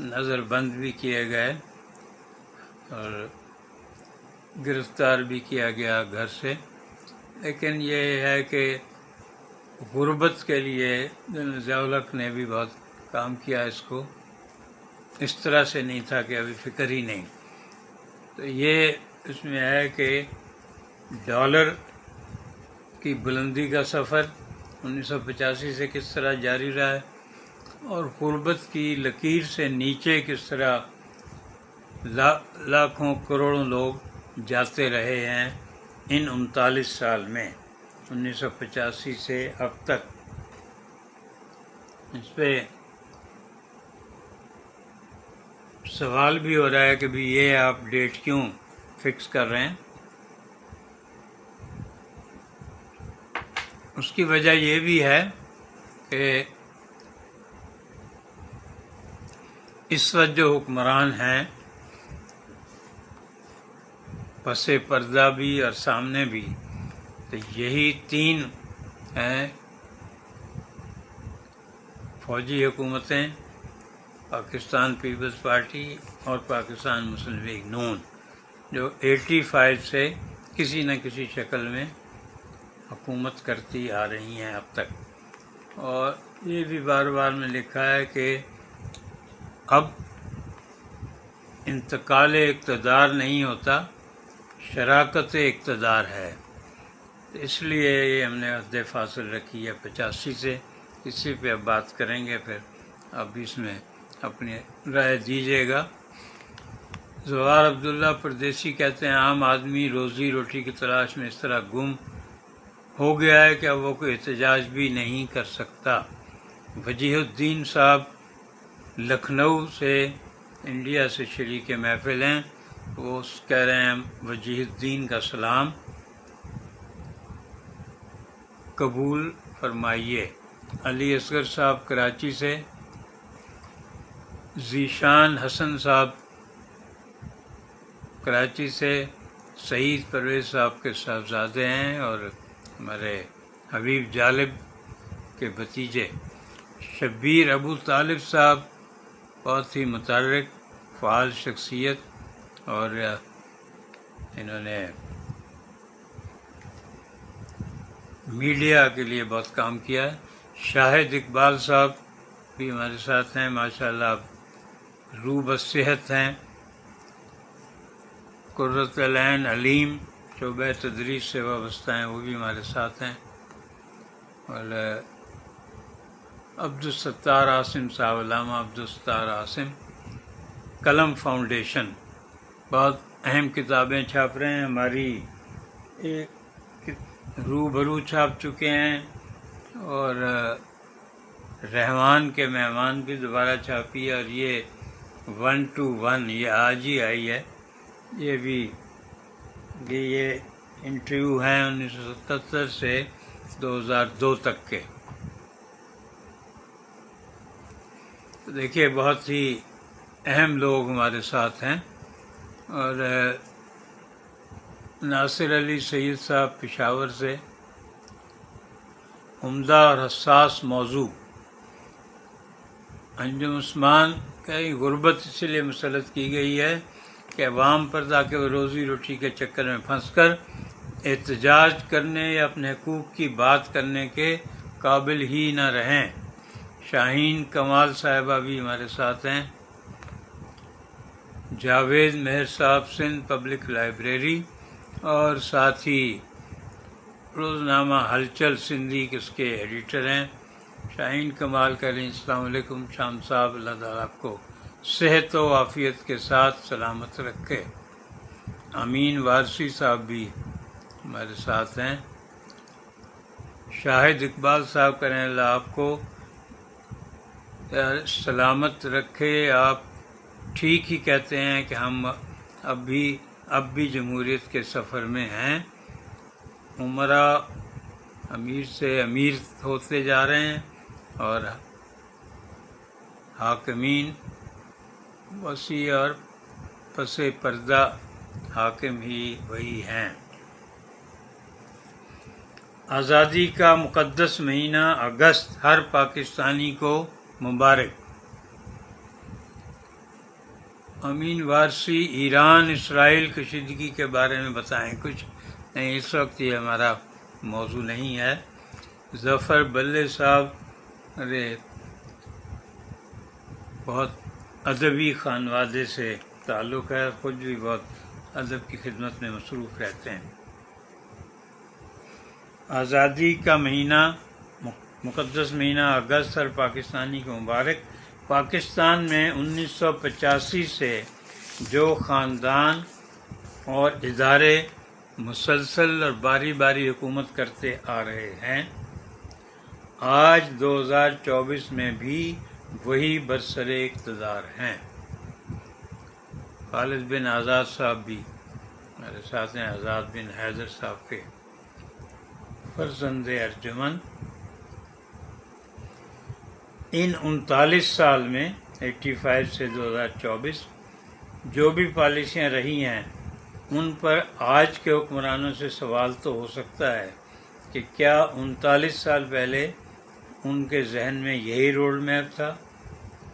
نظر بند بھی کیے گئے اور گرفتار بھی کیا گیا گھر سے. لیکن یہ ہے کہ غربت کے لیے جنرل ضیاء الحق نے بھی بہت کام کیا. اس کو اس طرح سے نہیں تھا کہ ابھی فکر ہی نہیں. تو یہ اس میں ہے کہ ڈالر کی بلندی کا سفر 1985 سے کس طرح جاری رہا ہے، اور غربت کی لکیر سے نیچے کس طرح لاکھوں کروڑوں لوگ جاتے رہے ہیں ان 39 سال میں 1985 سے اب تک. اس پہ سوال بھی ہو رہا ہے کہ بھی یہ آپ ڈیٹ کیوں فکس کر رہے ہیں. اس کی وجہ یہ بھی ہے کہ اس وقت جو حکمران ہیں پس پردہ بھی اور سامنے بھی، تو یہی تین ہیں: فوجی حکومتیں، پاکستان پیپلز پارٹی اور پاکستان مسلم لیگ نون، جو 85 سے کسی نہ کسی شکل میں حکومت کرتی آ رہی ہیں اب تک. اور یہ بھی بار بار میں لکھا ہے کہ اب انتقال اقتدار نہیں ہوتا، شراکت اقتدار ہے. اس لیے یہ ہم نے حد فاصل رکھی ہے 85 سے. اسی پہ اب بات کریں گے، پھر اب اس میں اپنی رائے دیجیے گا. زوار عبداللہ پردیسی کہتے ہیں عام آدمی روزی روٹی کی تلاش میں اس طرح گم ہو گیا ہے کہ اب وہ کوئی احتجاج بھی نہیں کر سکتا. وجیہ الدین صاحب لکھنؤ سے انڈیا سے شریک محفل ہیں، وہ کہہ رہے ہیں وجیہ الدین کا سلام قبول فرمائیے. علی اصغر صاحب کراچی سے، ذیشان حسن صاحب کراچی سے سعید پرویز صاحب کے صاحبزادے ہیں اور ہمارے حبیب جالب کے بھتیجے. شبیر ابو طالب صاحب بہت ہی متحرک فعال شخصیت اور انہوں نے میڈیا کے لیے بہت کام کیا ہے. شاہد اقبال صاحب بھی ہمارے ساتھ ہیں، ماشاءاللہ اب روح بصحت ہیں. قرۃ العین علیم شعبہ تدریس سے وابستہ ہیں، وہ بھی ہمارے ساتھ ہیں. اور عبدالستار عاصم صاحب، علامہ عبدالستار عاصم، قلم فاؤنڈیشن بہت اہم کتابیں چھاپ رہے ہیں. ہماری ایک روبرو چھاپ چکے ہیں اور رحمان کے مہمان بھی دوبارہ چھاپی ہے، اور یہ 1 to 1 یہ آج ہی آئی ہے. یہ بھی یہ انٹرویو ہیں 1977 سے 2002 تک کے. دیکھیے بہت ہی اہم لوگ ہمارے ساتھ ہیں. اور ناصر علی سید صاحب پشاور سے، عمدہ اور حساس موضوع. انجم عثمان کہ غربت اس لیے مسلط کی گئی ہے کہ عوام پر تاکہ وہ روزی روٹی کے چکر میں پھنس کر احتجاج کرنے یا اپنے حقوق کی بات کرنے کے قابل ہی نہ رہیں. شاہین کمال صاحبہ بھی ہمارے ساتھ ہیں. جاوید مہر صاحب سندھ پبلک لائبریری اور ساتھ ہی روزنامہ ہلچل سندھی کے اس کے ایڈیٹر ہیں. شاہین کمال کہہ رہے ہیں السلام علیکم شام صاحب، اللہ تعالیٰ آپ کو صحت و عافیت کے ساتھ سلامت رکھے. امین وارثی صاحب بھی ہمارے ساتھ ہیں. شاہد اقبال صاحب کہہ رہے ہیں اللہ آپ کو سلامت رکھے. آپ ٹھیک ہی کہتے ہیں کہ ہم اب بھی جمہوریت کے سفر میں ہیں. عمرہ امیر سے امیر ہوتے جا رہے ہیں اور حاکمین وسیع اور پس پردہ حاکم ہی وہی ہیں. آزادی کا مقدس مہینہ اگست ہر پاکستانی کو مبارک. امین وارثی ایران اسرائیل کشیدگی کے بارے میں بتائیں کچھ. نہیں، اس وقت یہ ہمارا موضوع نہیں ہے. ظفر بلے صاحب بہت ادبی خانوادے سے تعلق ہے، خود بھی بہت ادب کی خدمت میں مصروف رہتے ہیں. آزادی کا مہینہ مقدس مہینہ اگست ہر پاکستانی کو مبارک۔ پاکستان میں 1985 سے جو خاندان اور ادارے مسلسل اور باری باری حکومت کرتے آ رہے ہیں، آج 2024 میں بھی وہی برسر اقتدار ہیں۔ خالد بن آزاد صاحب بھی میرے ساتھ ہیں، آزاد بن حیدر صاحب کے فرزند ارجمن۔ ان 39 سال میں 85 سے 2024 جو بھی پالیسیاں رہی ہیں، ان پر آج کے حکمرانوں سے سوال تو ہو سکتا ہے کہ کیا 39 سال پہلے ان کے ذہن میں یہی روڈ میپ تھا؟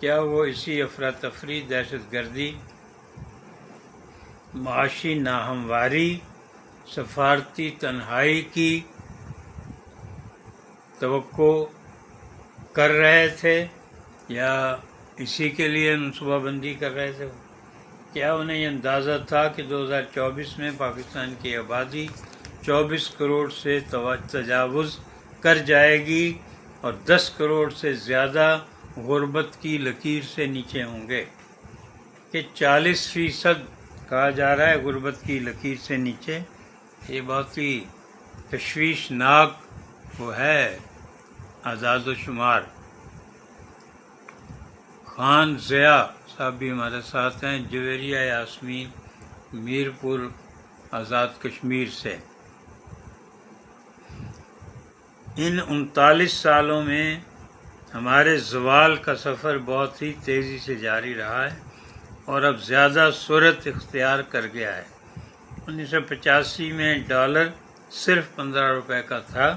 کیا وہ اسی افراتفری، دہشت گردی، معاشی ناہمواری، سفارتی تنہائی کی توقع کر رہے تھے یا اسی کے لیے منصوبہ بندی کر رہے تھے؟ کیا انہیں یہ اندازہ تھا کہ 2024 میں پاکستان کی آبادی 24 کروڑ سے تجاوز کر جائے گی اور 10 کروڑ سے زیادہ غربت کی لکیر سے نیچے ہوں گے؟ کہ 40% کہا جا رہا ہے غربت کی لکیر سے نیچے۔ یہ بہت ہی تشویشناک وہ ہے اعداد و شمار۔ خان ضیاء صاحب بھی ہمارے ساتھ ہیں، جویریہ یاسمین، میرپور، آزاد کشمیر سے۔ ان 39 سالوں میں ہمارے زوال کا سفر بہت ہی تیزی سے جاری رہا ہے اور اب زیادہ سرعت اختیار کر گیا ہے۔ 1985 میں ڈالر صرف 15 روپے کا تھا،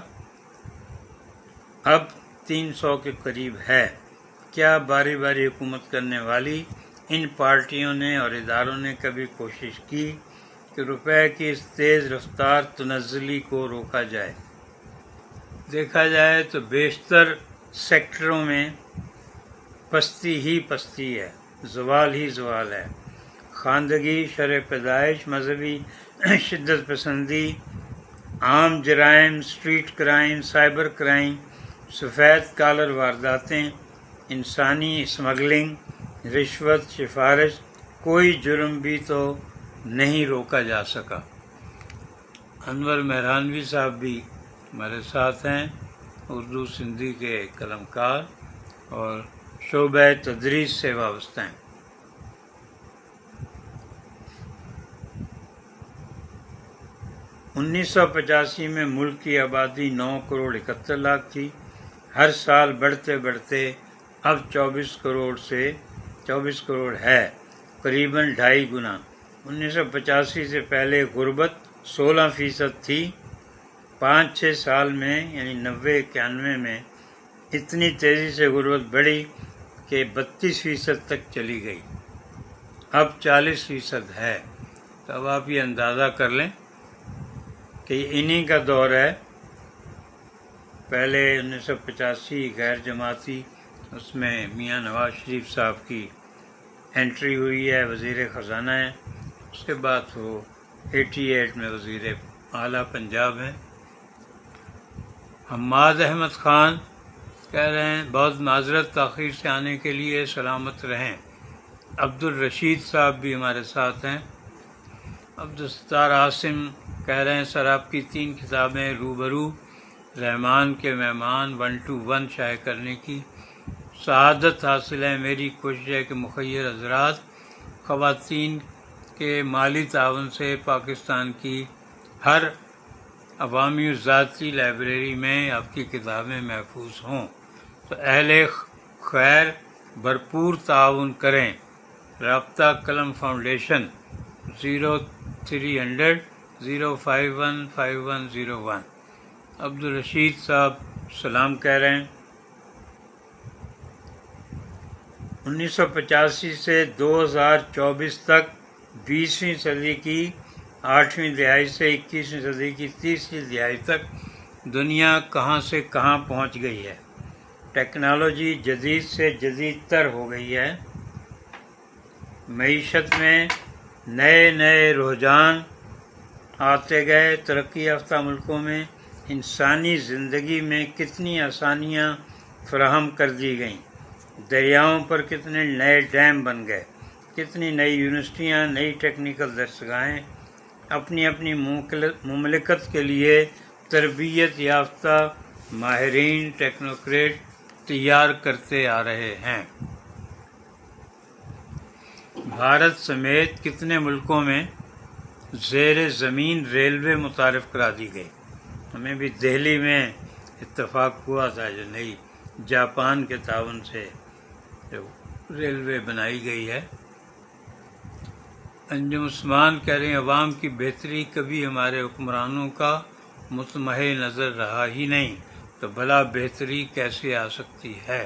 اب 300 کے قریب ہے۔ کیا باری باری حکومت کرنے والی ان پارٹیوں نے اور اداروں نے کبھی کوشش کی کہ روپے کی اس تیز رفتار تنزلی کو روکا جائے؟ دیکھا جائے تو بیشتر سیکٹروں میں پستی ہی پستی ہے، زوال ہی زوال ہے۔ خواندگی، شرح پیدائش، مذہبی شدت پسندی، عام جرائم، اسٹریٹ کرائم، سائبر کرائم، سفید کالر وارداتیں، انسانی اسمگلنگ، رشوت، سفارش، کوئی جرم بھی تو نہیں روکا جا سکا۔ انور مہرانوی صاحب بھی ہمارے ساتھ ہیں، اردو سندھی کے قلمکار اور شعبہ تدریس سے وابستہ ہیں۔ انیس سو 85 میں ملک کی آبادی 9 کروڑ 71 لاکھ تھی۔ ہر سال بڑھتے بڑھتے اب 24 کروڑ ہے، قریباً 2.5 گنا۔ 1985 سے پہلے غربت 16% تھی۔ 5-6 سال میں یعنی 90-91 میں اتنی تیزی سے غربت بڑھی کہ 32% تک چلی گئی، اب 40% ہے۔ تو اب آپ یہ اندازہ کر لیں کہ انہی کا دور ہے۔ پہلے 1985 غیر جماعتی، اس میں میاں نواز شریف صاحب کی انٹری ہوئی ہے، وزیر خزانہ ہیں۔ اس کے بعد وہ 88 میں وزیر اعلیٰ پنجاب ہیں۔ حماد احمد خان کہہ رہے ہیں بہت معذرت تاخیر سے آنے کے لیے، سلامت رہیں۔ عبدالرشید صاحب بھی ہمارے ساتھ ہیں۔ عبدالستار عاصم کہہ رہے ہیں سر آپ کی 3 کتابیں روبرو، رحمان کے مہمان، 1 to 1 شائع کرنے کی سعادت حاصل ہے۔ میری کوشش ہے کہ مخیر حضرات خواتین کے مالی تعاون سے پاکستان کی ہر عوامی و ذاتی لائبریری میں آپ کی کتابیں محفوظ ہوں، تو اہل خیر بھرپور تعاون کریں۔ رابطہ قلم فاؤنڈیشن 0300 051 5101۔ عبدالرشید صاحب سلام کہہ رہے ہیں۔ 1985 سے 2024 تک 20ویں صدی کی 8ویں دہائی سے 21ویں صدی کی 30ویں دہائی تک دنیا کہاں سے کہاں پہنچ گئی ہے۔ ٹیکنالوجی جدید سے جدید تر ہو گئی ہے، معیشت میں نئے نئے رجحان آتے گئے۔ ترقی یافتہ ملکوں میں انسانی زندگی میں کتنی آسانیاں فراہم کر دی گئیں، دریاؤں پر کتنے نئے ڈیم بن گئے، کتنی نئی یونیورسٹیاں، نئی ٹیکنیکل درسگاہیں اپنی اپنی مملکت کے لیے تربیت یافتہ ماہرین ٹیکنوکریٹ تیار کرتے آ رہے ہیں۔ بھارت سمیت کتنے ملکوں میں زیر زمین ریلوے متعارف کرا دی گئی۔ ہمیں بھی دہلی میں اتفاق ہوا تھا جو نئی جاپان کے تعاون سے جو ریلوے بنائی گئی ہے۔ انجم عثمان کہہ رہے ہیں عوام کی بہتری کبھی ہمارے حکمرانوں کا مطمح نظر رہا ہی نہیں، تو بھلا بہتری کیسے آ سکتی ہے۔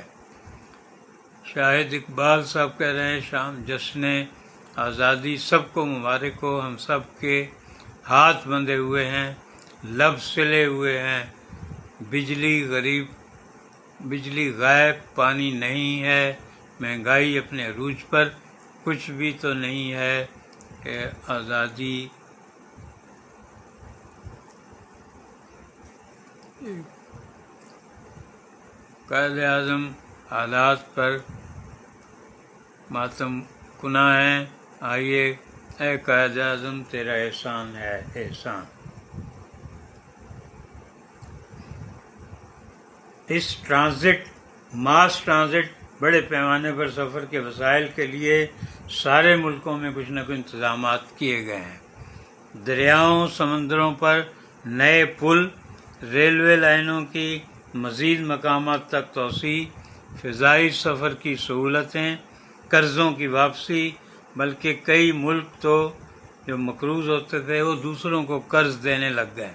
شاہد اقبال صاحب کہہ رہے ہیں شام جشن آزادی سب کو مبارک ہو، ہم سب کے ہاتھ بندھے ہوئے ہیں، لب سلے ہوئے ہیں، بجلی غائب، پانی نہیں ہے، مہنگائی اپنے عروج پر، کچھ بھی تو نہیں ہے کہ آزادی قائد اعظم حالات پر ماتم کنا ہے، آئیے اے قائد اعظم تیرا احسان ہے احسان۔ اس ماس ٹرانزٹ بڑے پیمانے پر سفر کے وسائل کے لیے سارے ملکوں میں کچھ نہ کچھ انتظامات کیے گئے ہیں۔ دریاؤں، سمندروں پر نئے پل، ریلوے لائنوں کی مزید مقامات تک توسیع، فضائی سفر کی سہولتیں، قرضوں کی واپسی، بلکہ کئی ملک تو جو مقروض ہوتے تھے وہ دوسروں کو قرض دینے لگ گئے۔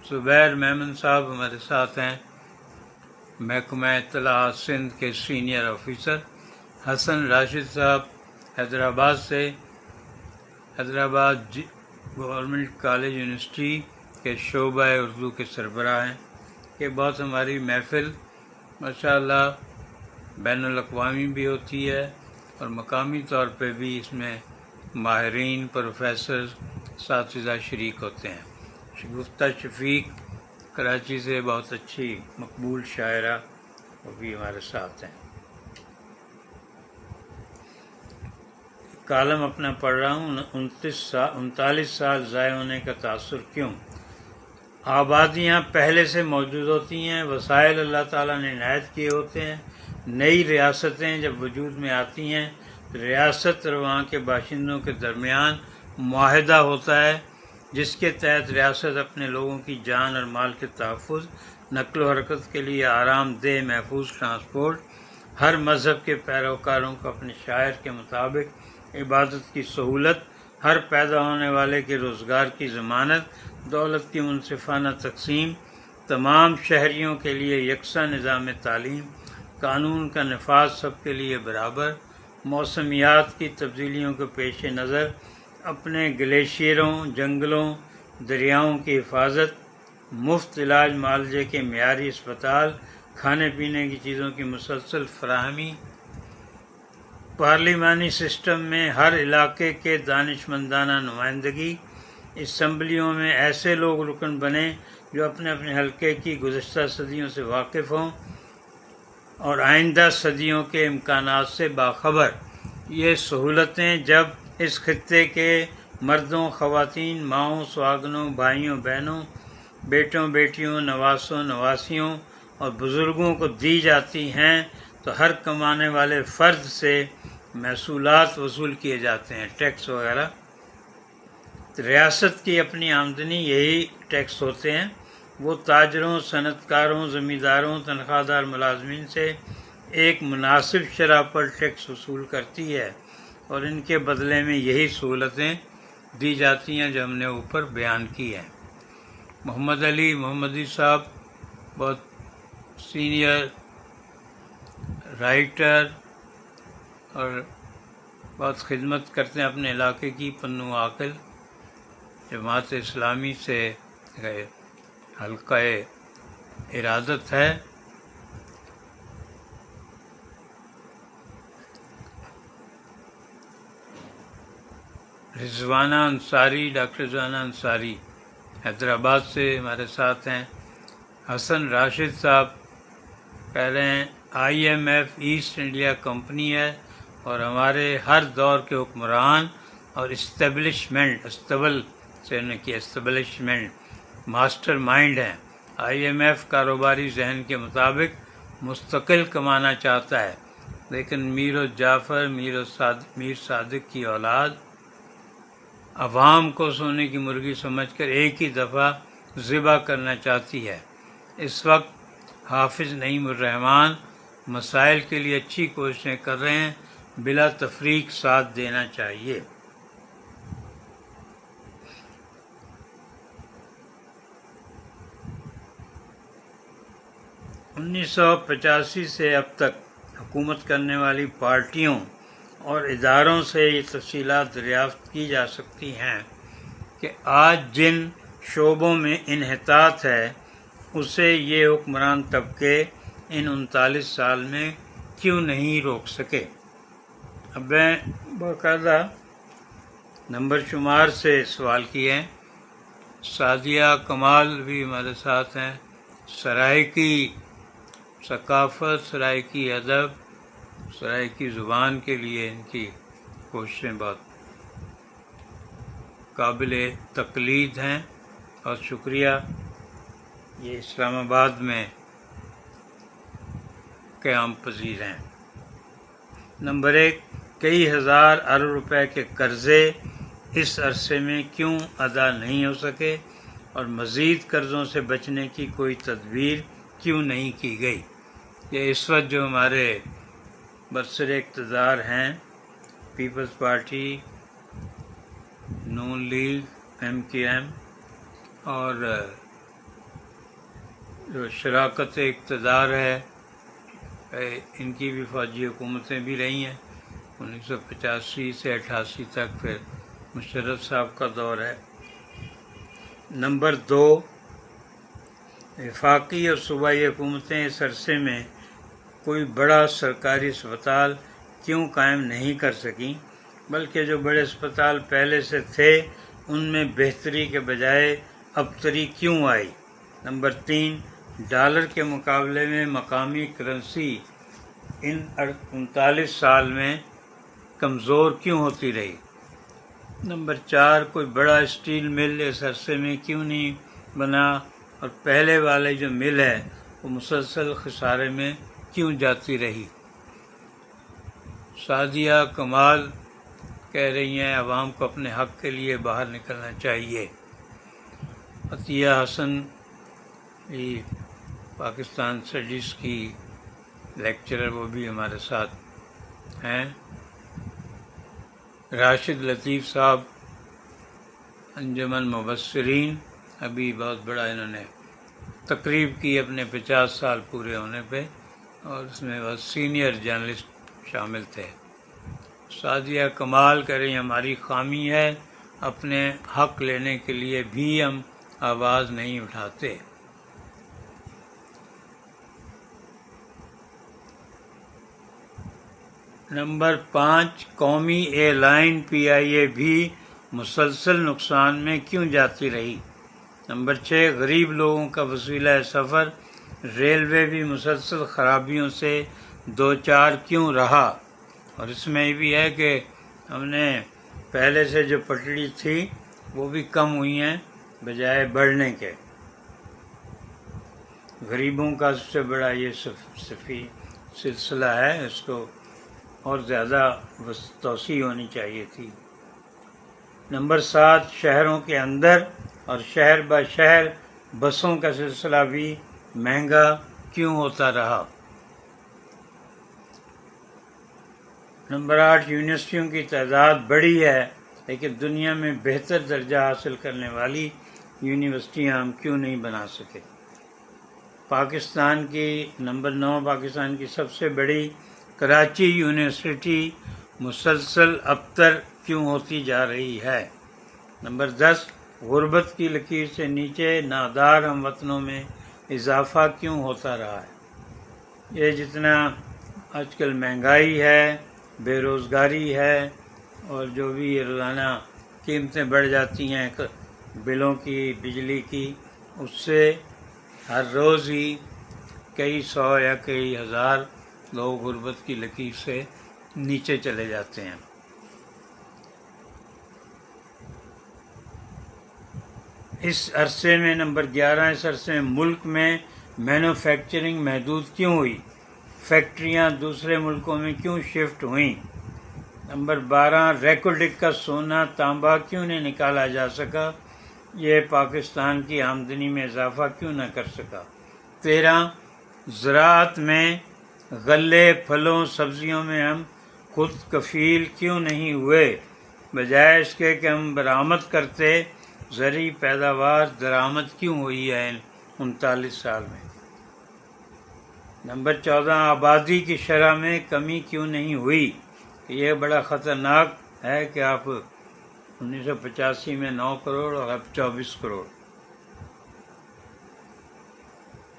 زبیر میمن صاحب ہمارے ساتھ ہیں، محکمہ اطلاعات سندھ کے سینئر آفیسر۔ حسن راشد صاحب حیدرآباد سے، حیدرآباد گورنمنٹ کالج یونیورسٹی کے شعبہ اردو کے سربراہ ہیں۔ یہ بہت ہماری محفل ماشاءاللہ بین الاقوامی بھی ہوتی ہے اور مقامی طور پہ بھی اس میں ماہرین، پروفیسر، اساتذہ شریک ہوتے ہیں۔ شگفتہ شفیق کراچی سے بہت اچھی مقبول شاعرہ، وہ بھی ہمارے ساتھ ہیں۔ کالم اپنا پڑھ رہا ہوں، 39 سال ضائع ہونے کا تاثر کیوں؟ آبادیاں پہلے سے موجود ہوتی ہیں، وسائل اللہ تعالیٰ نے عنایت کیے ہوتے ہیں۔ نئی ریاستیں جب وجود میں آتی ہیں، ریاست اور وہاں کے باشندوں کے درمیان معاہدہ ہوتا ہے جس کے تحت ریاست اپنے لوگوں کی جان اور مال کے تحفظ، نقل و حرکت کے لیے آرام دہ محفوظ ٹرانسپورٹ، ہر مذہب کے پیروکاروں کو اپنے شاعر کے مطابق عبادت کی سہولت، ہر پیدا ہونے والے کے روزگار کی ضمانت، دولت کی منصفانہ تقسیم، تمام شہریوں کے لیے یکساں نظام تعلیم، قانون کا نفاذ سب کے لیے برابر، موسمیات کی تبدیلیوں کے پیش نظر اپنے گلیشیروں، جنگلوں، دریاؤں کی حفاظت، مفت علاج معالجے کے معیاری اسپتال، کھانے پینے کی چیزوں کی مسلسل فراہمی، پارلیمانی سسٹم میں ہر علاقے کے دانشمندانہ نمائندگی، اسمبلیوں میں ایسے لوگ رکن بنے جو اپنے اپنے حلقے کی گزشتہ صدیوں سے واقف ہوں اور آئندہ صدیوں کے امکانات سے باخبر۔ یہ سہولتیں جب اس خطے کے مردوں، خواتین، ماؤں، سہاگنوں، بھائیوں، بہنوں، بیٹوں، بیٹیوں، نواسوں، نواسیوں اور بزرگوں کو دی جاتی ہیں تو ہر کمانے والے فرد سے محصولات وصول کیے جاتے ہیں، ٹیکس وغیرہ۔ ریاست کی اپنی آمدنی یہی ٹیکس ہوتے ہیں۔ وہ تاجروں، صنعت کاروں، زمینداروں، تنخواہ دار ملازمین سے ایک مناسب شرح پر ٹیکس وصول کرتی ہے اور ان کے بدلے میں یہی سہولتیں دی جاتی ہیں جو ہم نے اوپر بیان کی ہیں۔ محمد علی محمدی صاحب بہت سینئر رائٹر اور بہت خدمت کرتے ہیں اپنے علاقے کی، پنو عاقل، جماعت اسلامی سے حلقہ ارادت ہے۔ رضوانہ انصاری، ڈاکٹر رضوانہ انصاری حیدرآباد سے ہمارے ساتھ ہیں۔ حسن راشد صاحب کہہ رہے ہیں IMF ایسٹ انڈیا کمپنی ہے اور ہمارے ہر دور کے حکمران اور اسٹیبلشمنٹ ماسٹر مائنڈ ہیں۔ IMF کاروباری ذہن کے مطابق مستقل کمانا چاہتا ہے، لیکن میر صادق کی اولاد عوام کو سونے کی مرغی سمجھ کر ایک ہی دفعہ ذبح کرنا چاہتی ہے۔ اس وقت حافظ نعیم الرحمن مسائل کے لیے اچھی کوششیں کر رہے ہیں، بلا تفریق ساتھ دینا چاہیے۔ انیس سو 85 سے اب تک حکومت کرنے والی پارٹیوں اور اداروں سے یہ تفصیلات دریافت کی جا سکتی ہیں کہ آج جن شعبوں میں انحطاط ہے اسے یہ حکمران طبقے ان 39 سال میں کیوں نہیں روک سکے۔ اب میں باقاعدہ نمبر شمار سے سوال کیے ہیں۔ سعدیہ کمال بھی ہمارے ساتھ ہیں۔ سرائیکی ثقافت، سرائیکی ادب، سرائیکی زبان کے لیے ان کی کوششیں بہت قابل تقلید ہیں، بہت شکریہ۔ یہ اسلام آباد میں قیام پذیر ہیں۔ نمبر 1، کئی ہزار ارب روپے کے قرضے اس عرصے میں کیوں ادا نہیں ہو سکے اور مزید قرضوں سے بچنے کی کوئی تدبیر کیوں نہیں کی گئی؟ یہ اس وقت جو ہمارے برسر اقتدار ہیں، پیپلز پارٹی، نون لیگ، MQM اور جو شراکت اقتدار ہے، ان کی بھی فوجی حکومتیں بھی رہی ہیں 1985 سے 88 تک، پھر مشرف صاحب کا دور ہے۔ نمبر 2، وفاقی اور صوبائی حکومتیں اس عرصے میں کوئی بڑا سرکاری اسپتال کیوں قائم نہیں کر سکیں، بلکہ جو بڑے اسپتال پہلے سے تھے ان میں بہتری کے بجائے ابتری کیوں آئی؟ نمبر 3، ڈالر کے مقابلے میں مقامی کرنسی ان 39 سال میں کمزور کیوں ہوتی رہی؟ نمبر 4، کوئی بڑا اسٹیل مل اس عرصے میں کیوں نہیں بنا اور پہلے والے جو مل ہے وہ مسلسل خسارے میں کیوں جاتی رہی؟ سعدیہ کمال کہہ رہی ہیں عوام کو اپنے حق کے لیے باہر نکلنا چاہیے۔ عطیہ حسن بھی پاکستان اسٹڈیز کی لیکچرر، وہ بھی ہمارے ساتھ ہیں۔ راشد لطیف صاحب انجمن مبصرین، ابھی بہت بڑا انہوں نے تقریب کی اپنے 50 سال پورے ہونے پہ، اور اس میں بہت سینئر جرنلسٹ شامل تھے۔ سعدیہ کمال کہہ رہی ہیں ہماری خامی ہے، اپنے حق لینے کے لیے بھی ہم آواز نہیں اٹھاتے۔ نمبر 5، قومی ایئر لائن PIA بھی مسلسل نقصان میں کیوں جاتی رہی؟ نمبر 6، غریب لوگوں کا وسیلہ سفر ریلوے بھی مسلسل خرابیوں سے دوچار کیوں رہا؟ اور اس میں یہ بھی ہے کہ ہم نے پہلے سے جو پٹڑی تھی وہ بھی کم ہوئی ہیں بجائے بڑھنے کے۔ غریبوں کا سب سے بڑا یہ سلسلہ ہے، اس کو اور زیادہ توسیع ہونی چاہیے تھی۔ نمبر 7، شہروں کے اندر اور شہر بہ شہر بسوں کا سلسلہ بھی مہنگا کیوں ہوتا رہا؟ نمبر 8، یونیورسٹیوں کی تعداد بڑی ہے لیکن دنیا میں بہتر درجہ حاصل کرنے والی یونیورسٹیاں ہم کیوں نہیں بنا سکے؟ پاکستان کی نمبر 9، پاکستان کی سب سے بڑی کراچی یونیورسٹی مسلسل ابتر کیوں ہوتی جا رہی ہے؟ نمبر 10، غربت کی لکیر سے نیچے نادار ہم وطنوں میں اضافہ کیوں ہوتا رہا ہے؟ یہ جتنا آج کل مہنگائی ہے، بے روزگاری ہے، اور جو بھی روزانہ قیمتیں بڑھ جاتی ہیں بلوں کی، بجلی کی، اس سے ہر روز ہی کئی سو یا کئی ہزار لوگ غربت کی لکیر سے نیچے چلے جاتے ہیں۔ اس عرصے میں نمبر 11، اس عرصے میں ملک میں مینوفیکچرنگ محدود کیوں ہوئی؟ فیکٹریاں دوسرے ملکوں میں کیوں شفٹ ہوئیں؟ نمبر 12، ریکوڈک کا سونا تانبا کیوں نہیں نکالا جا سکا؟ یہ پاکستان کی آمدنی میں اضافہ کیوں نہ کر سکا؟ 13، زراعت میں غلے، پھلوں، سبزیوں میں ہم خود کفیل کیوں نہیں ہوئے؟ بجائے اس کے کہ ہم برآمد کرتے، زرعی پیداوار درآمد کیوں ہوئی ہے ان 39 سال میں؟ نمبر 14، آبادی کی شرح میں کمی کیوں نہیں ہوئی؟ یہ بڑا خطرناک ہے کہ آپ 1985 میں 9 کروڑ اور اب 24 کروڑ۔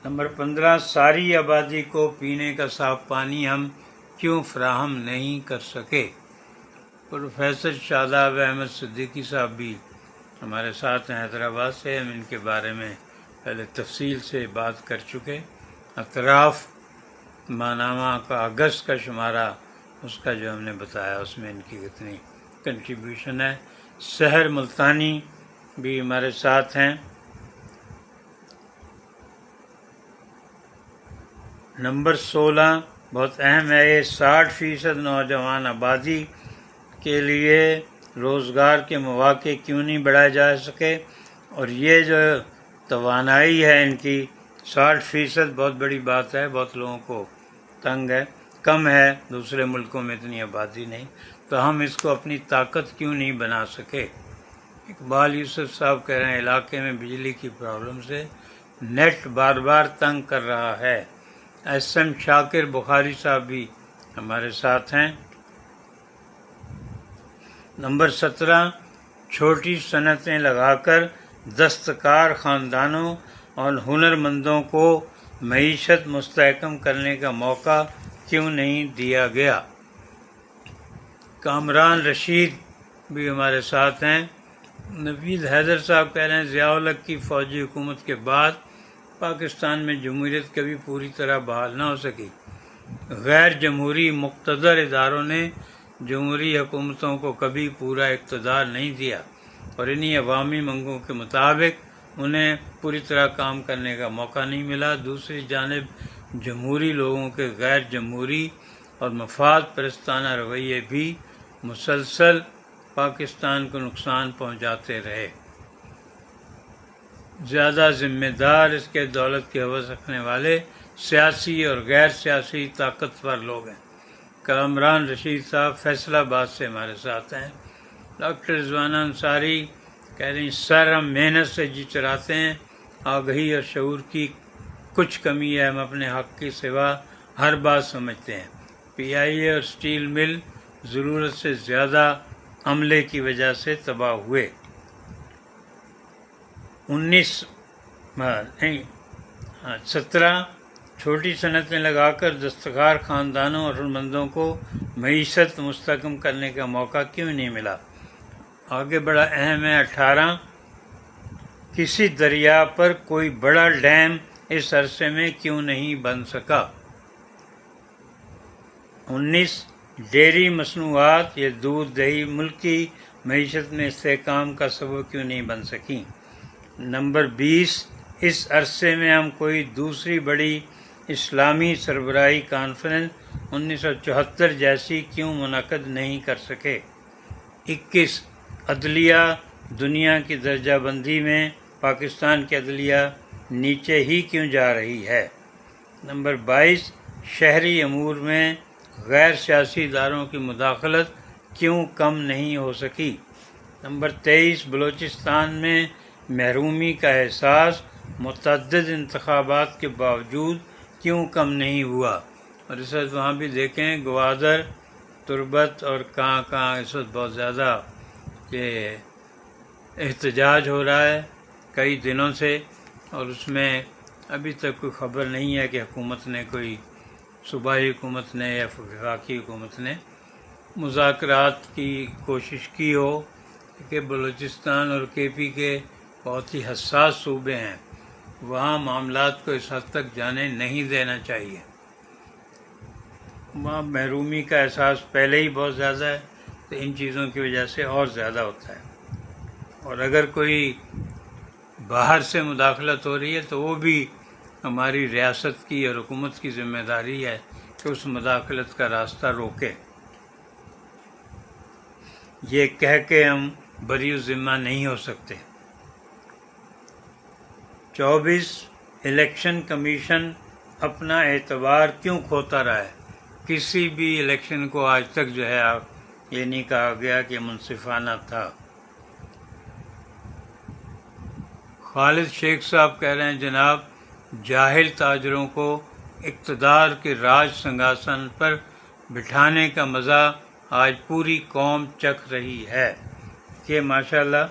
نمبر 15، ساری آبادی کو پینے کا صاف پانی ہم کیوں فراہم نہیں کر سکے؟ پروفیسر شاداب احمد صدیقی صاحب بھی ہمارے ساتھ ہیں حیدرآباد سے، ہم ان کے بارے میں پہلے تفصیل سے بات کر چکے۔ اطراف ماہنامہ کا اگست کا شمارہ، اس کا جو ہم نے بتایا اس میں ان کی کتنی کنٹریبیوشن ہے۔ سحر ملتانی بھی ہمارے ساتھ ہیں۔ نمبر 16 بہت اہم ہے، یہ 60% نوجوان آبادی کے لیے روزگار کے مواقع کیوں نہیں بڑھائے جا سکے؟ اور یہ جو توانائی ہے ان کی 60% بہت بڑی بات ہے، بہت لوگوں کو تنگ ہے، کم ہے، دوسرے ملکوں میں اتنی آبادی نہیں، تو ہم اس کو اپنی طاقت کیوں نہیں بنا سکے؟ اقبال یوسف صاحب کہہ رہے ہیں علاقے میں بجلی کی پرابلم سے نیٹ بار بار تنگ کر رہا ہے۔ ایس ایم شاکر بخاری صاحب بھی ہمارے ساتھ ہیں۔ نمبر 17، چھوٹی صنعتیں لگا کر دستکار خاندانوں اور ہنرمندوں کو معیشت مستحکم کرنے کا موقع کیوں نہیں دیا گیا؟ کامران رشید بھی ہمارے ساتھ ہیں۔ نوید حیدر صاحب کہہ رہے ہیں ضیاء الحق کی فوجی حکومت کے بعد پاکستان میں جمہوریت کبھی پوری طرح بحال نہ ہو سکی۔ غیر جمہوری مقتدر اداروں نے جمہوری حکومتوں کو کبھی پورا اقتدار نہیں دیا اور انہی عوامی منگوں کے مطابق انہیں پوری طرح کام کرنے کا موقع نہیں ملا۔ دوسری جانب جمہوری لوگوں کے غیر جمہوری اور مفاد پرستانہ رویے بھی مسلسل پاکستان کو نقصان پہنچاتے رہے۔ زیادہ ذمہ دار اس کے دولت کی ہوس رکھنے والے سیاسی اور غیر سیاسی طاقتور لوگ ہیں۔ کامران رشید صاحب فیصل آباد سے ہمارے ساتھ ہیں۔ ڈاکٹر رضوانہ انصاری کہہ رہی ہیں سر ہم محنت سے جی چراتے ہیں، آگہی اور شعور کی کچھ کمی ہے، ہم اپنے حق کے سوا ہر بات سمجھتے ہیں۔ پی آئی اے اور سٹیل مل ضرورت سے زیادہ عملے کی وجہ سے تباہ ہوئے۔ 17 چھوٹی صنعتیں لگا کر دستکار خاندانوں اور ہنرمندوں کو معیشت مستحکم کرنے کا موقع کیوں نہیں ملا؟ آگے بڑا اہم ہے۔ 18 کسی دریا پر کوئی بڑا ڈیم اس عرصے میں کیوں نہیں بن سکا؟ 19 ڈیری مصنوعات یا دودھ دہی ملکی معیشت میں استحکام کا سبب کیوں نہیں بن سکیں؟ نمبر 20 اس عرصے میں ہم کوئی دوسری بڑی اسلامی سربراہی کانفرنس 1974 جیسی کیوں منعقد نہیں کر سکے؟ 21 عدلیہ دنیا کی درجہ بندی میں پاکستان کی عدلیہ نیچے ہی کیوں جا رہی ہے؟ نمبر 22 شہری امور میں غیر سیاسی اداروں کی مداخلت کیوں کم نہیں ہو سکی؟ نمبر 23 بلوچستان میں محرومی کا احساس متعدد انتخابات کے باوجود کیوں کم نہیں ہوا؟ اور اس وقت وہاں بھی دیکھیں گوادر، تربت اور کہاں اس وقت بہت زیادہ یہ احتجاج ہو رہا ہے کئی دنوں سے، اور اس میں ابھی تک کوئی خبر نہیں ہے کہ حکومت نے کوئی صوبائی حکومت نے یا وفاقی حکومت نے مذاکرات کی کوشش کی ہو، کہ بلوچستان اور کے پی کے بہت ہی حساس صوبے ہیں، وہاں معاملات کو اس حد تک جانے نہیں دینا چاہیے۔ وہاں محرومی کا احساس پہلے ہی بہت زیادہ ہے، تو ان چیزوں کی وجہ سے اور زیادہ ہوتا ہے۔ اور اگر کوئی باہر سے مداخلت ہو رہی ہے تو وہ بھی ہماری ریاست کی اور حکومت کی ذمہ داری ہے کہ اس مداخلت کا راستہ روکے۔ یہ کہہ کے ہم بری ذمہ نہیں ہو سکتے۔ 24 الیکشن کمیشن اپنا اعتبار کیوں کھوتا رہا ہے؟ کسی بھی الیکشن کو آج تک جو ہے یہ نہیں کہا گیا کہ منصفانہ تھا۔ خالد شیخ صاحب کہہ رہے ہیں جناب، جاہل تاجروں کو اقتدار کے راج سنگھاسن پر بٹھانے کا مزہ آج پوری قوم چکھ رہی ہے۔ کہ ماشاءاللہ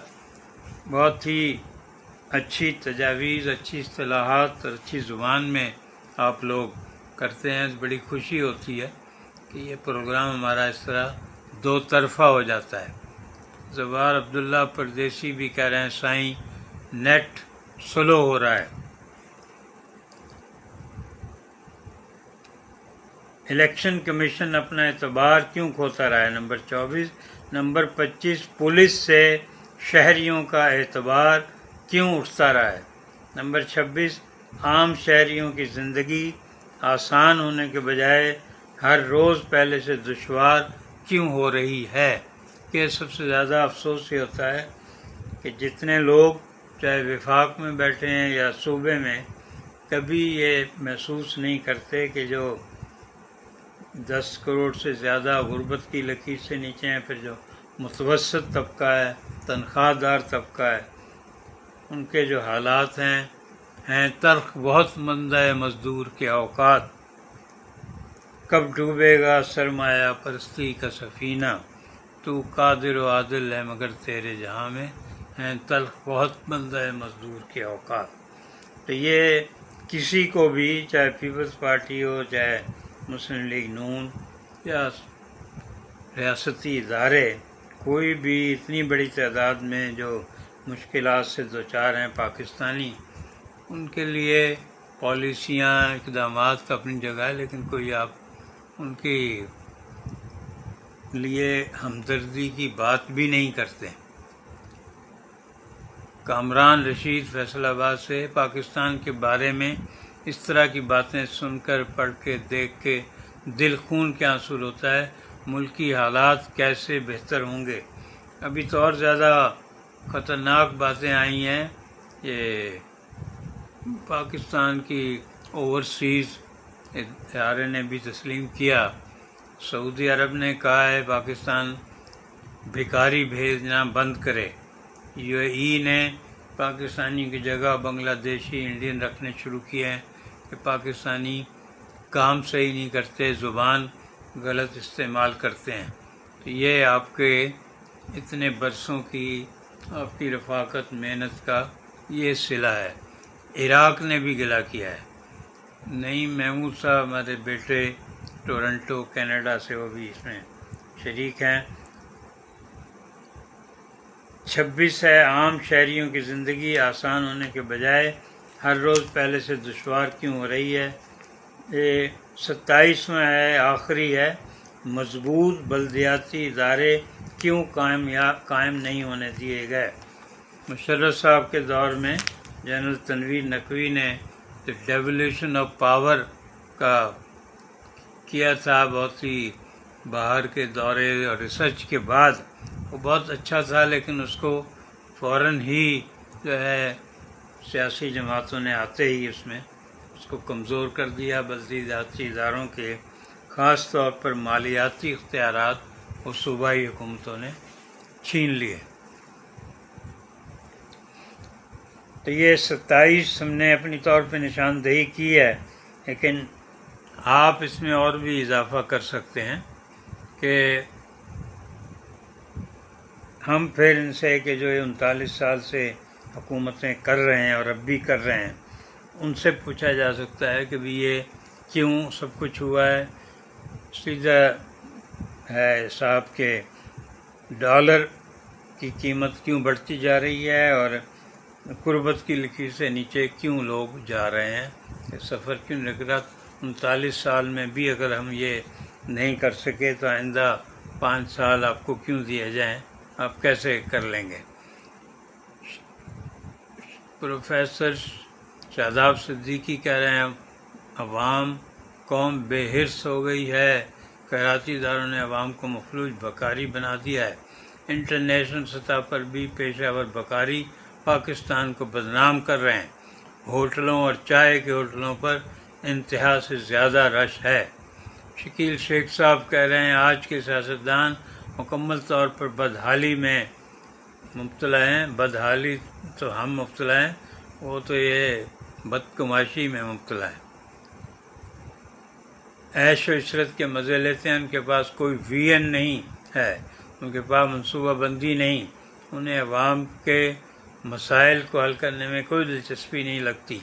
بہت ہی اچھی تجاویز، اچھی اصطلاحات اور اچھی زبان میں آپ لوگ کرتے ہیں۔ بڑی خوشی ہوتی ہے کہ یہ پروگرام ہمارا اس طرح دو طرفہ ہو جاتا ہے۔ زوار عبداللہ پردیسی بھی کہہ رہے ہیں سائیں نیٹ سلو ہو رہا ہے۔ الیکشن کمیشن اپنا اعتبار کیوں کھوتا رہا ہے؟ نمبر 24۔ نمبر 25، پولیس سے شہریوں کا اعتبار کیوں اٹھتا رہا ہے؟ نمبر 26، عام شہریوں کی زندگی آسان ہونے کے بجائے ہر روز پہلے سے دشوار کیوں ہو رہی ہے؟ کہ سب سے زیادہ افسوس یہ ہوتا ہے کہ جتنے لوگ چاہے وفاق میں بیٹھے ہیں یا صوبے میں، کبھی یہ محسوس نہیں کرتے کہ جو 10 کروڑ سے زیادہ غربت کی لکیر سے نیچے ہیں، پھر جو متوسط طبقہ ہے، تنخواہ دار طبقہ ہے، ان کے جو حالات ہیں تلخ بہت مندہ مزدور کے اوقات۔ کب ڈوبے گا سرمایہ پرستی کا سفینہ، تو قادر و عادل ہے مگر تیرے جہاں میں ہیں تلخ بہت مندہ مزدور کے اوقات۔ تو یہ کسی کو بھی، چاہے پیپلز پارٹی ہو، چاہے مسلم لیگ نون یا ریاستی ادارے، کوئی بھی اتنی بڑی تعداد میں جو مشکلات سے دوچار ہیں پاکستانی، ان کے لیے پالیسیاں، اقدامات اپنی جگہ ہے، لیکن کوئی آپ ان کے لیے ہمدردی کی بات بھی نہیں کرتے۔ کامران رشید فیصل آباد سے، پاکستان کے بارے میں اس طرح کی باتیں سن کر، پڑھ کے، دیکھ کے دل خون کے آنسو ہوتا ہے۔ ملکی حالات کیسے بہتر ہوں گے؟ ابھی تو اور زیادہ خطرناک باتیں آئی ہیں۔ یہ پاکستان کی اوورسیز ادارے نے بھی تسلیم کیا، سعودی عرب نے کہا ہے پاکستان بھکاری بھیجنا بند کرے، یو اے ای نے پاکستانی کی جگہ بنگلہ دیشی انڈین رکھنے شروع کیے ہیں کہ پاکستانی کام صحیح نہیں کرتے، زبان غلط استعمال کرتے ہیں۔ تو یہ آپ کے اتنے برسوں کی آپ کی رفاقت، محنت کا یہ صلہ ہے۔ عراق نے بھی گلہ کیا ہے۔ نعیم محمود صاحب ہمارے بیٹے ٹورنٹو کینیڈا سے، وہ بھی اس میں شریک ہیں۔ 26 ہے، عام شہریوں کی زندگی آسان ہونے کے بجائے ہر روز پہلے سے دشوار کیوں ہو رہی ہے؟ یہ 27واں ہے، آخری ہے، مضبوط بلدیاتی ادارے کیوں قائم نہیں ہونے دیے گئے؟ مشرف صاحب کے دور میں جنرل تنویر نقوی نے دی ڈیولیوشن آف پاور کا کیا تھا، بہت ہی باہر کے دورے اور ریسرچ کے بعد وہ بہت اچھا تھا، لیکن اس کو فوراً ہی جو ہے سیاسی جماعتوں نے آتے ہی اس کو کمزور کر دیا۔ بلدیاتی اداروں کے خاص طور پر مالیاتی اختیارات وہ صوبائی حکومتوں نے چھین لیے۔ تو یہ 27 ہم نے اپنی طور پہ نشاندہی کی ہے، لیکن آپ اس میں اور بھی اضافہ کر سکتے ہیں کہ ہم پھر ان سے کہ جو 39 سال سے حکومتیں کر رہے ہیں اور اب بھی کر رہے ہیں، ان سے پوچھا جا سکتا ہے کہ بھی یہ کیوں سب کچھ ہوا ہے۔ سیدھا ہے صاحب کہ ڈالر کی قیمت کیوں بڑھتی جا رہی ہے اور غربت کی لکیر سے نیچے کیوں لوگ جا رہے ہیں، یہ سفر کیوں لگ رہا؟ 39 سال میں بھی اگر ہم یہ نہیں کر سکے تو آئندہ 5 سال آپ کو کیوں دیے جائیں؟ آپ کیسے کر لیں گے؟ پروفیسر شاداب صدیقی کہہ رہے ہیں عوام قوم بے حرص ہو گئی ہے، خیراتی اداروں نے عوام کو مفلوج بکاری بنا دیا ہے، انٹرنیشنل سطح پر بھی پیشہ ور بکاری پاکستان کو بدنام کر رہے ہیں، ہوٹلوں اور چائے کے ہوٹلوں پر انتہا سے زیادہ رش ہے۔ شکیل شیخ صاحب کہہ رہے ہیں آج کے سیاستدان مکمل طور پر بدحالی میں مبتلا ہیں، بدحالی تو ہم مبتلا ہیں، وہ تو یہ بدگماشی میں مبتلا ہیں، عیش و عشرت کے مزے لیتے ہیں، ان کے پاس کوئی ویژن نہیں ہے، ان کے پاس منصوبہ بندی نہیں، انہیں عوام کے مسائل کو حل کرنے میں کوئی دلچسپی نہیں لگتی،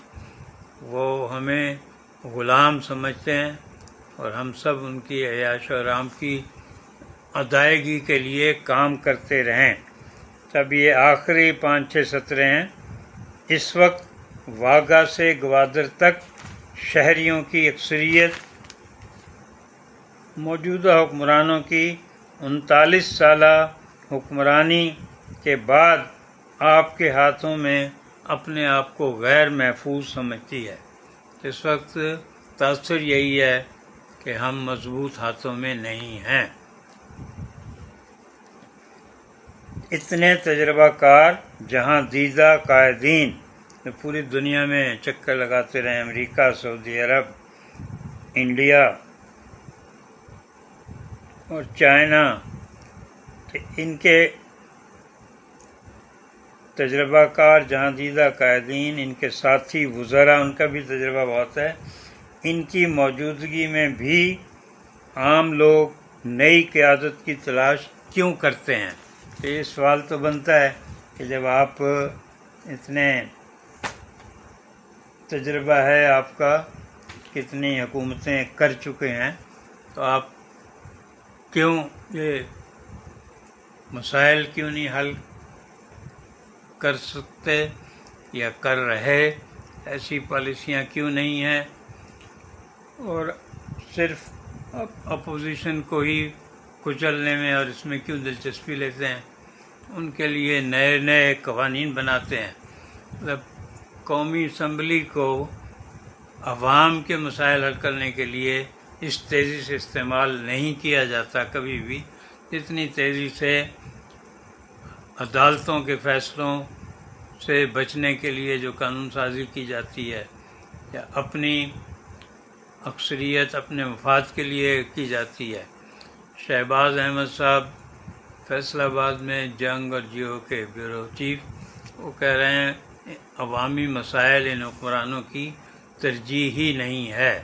وہ ہمیں غلام سمجھتے ہیں اور ہم سب ان کی عیاش و آرام کی ادائیگی کے لیے کام کرتے رہیں۔ تب یہ آخری 5-6 سطریں ہیں۔ اس وقت واگا سے گوادر تک شہریوں کی اکثریت موجودہ حکمرانوں کی 39 سالہ حکمرانی کے بعد آپ کے ہاتھوں میں اپنے آپ کو غیر محفوظ سمجھتی ہے۔ اس وقت تاثر یہی ہے کہ ہم مضبوط ہاتھوں میں نہیں ہیں۔ اتنے تجربہ کار جہاں دیدہ قائدین جو پوری دنیا میں چکر لگاتے رہے، امریکہ، سعودی عرب، انڈیا اور چائنا، کہ ان کے تجربہ کار جہاں دیدہ قائدین، ان کے ساتھی وزراء، ان کا بھی تجربہ بہت ہے، ان کی موجودگی میں بھی عام لوگ نئی قیادت کی تلاش کیوں کرتے ہیں؟ یہ سوال تو بنتا ہے کہ جب آپ اتنے تجربہ ہے آپ کا، کتنی حکومتیں کر چکے ہیں، تو آپ کیوں یہ مسائل کیوں نہیں حل کر سکتے یا کر رہے؟ ایسی پالیسیاں کیوں نہیں ہیں؟ اور صرف اپوزیشن کو ہی کچلنے میں اور اس میں کیوں دلچسپی لیتے ہیں؟ ان کے لیے نئے نئے قوانین بناتے ہیں۔ مطلب قومی اسمبلی کو عوام کے مسائل حل کرنے کے لیے اس تیزی سے استعمال نہیں کیا جاتا کبھی بھی، جتنی تیزی سے عدالتوں کے فیصلوں سے بچنے کے لیے جو قانون سازی کی جاتی ہے یا اپنی اکثریت اپنے مفاد کے لیے کی جاتی ہے۔ شہباز احمد صاحب فیصل آباد میں جنگ اور جیو کے بیورو چیف، وہ کہہ رہے ہیں عوامی مسائل ان حکمرانوں کی ترجیح ہی نہیں ہے۔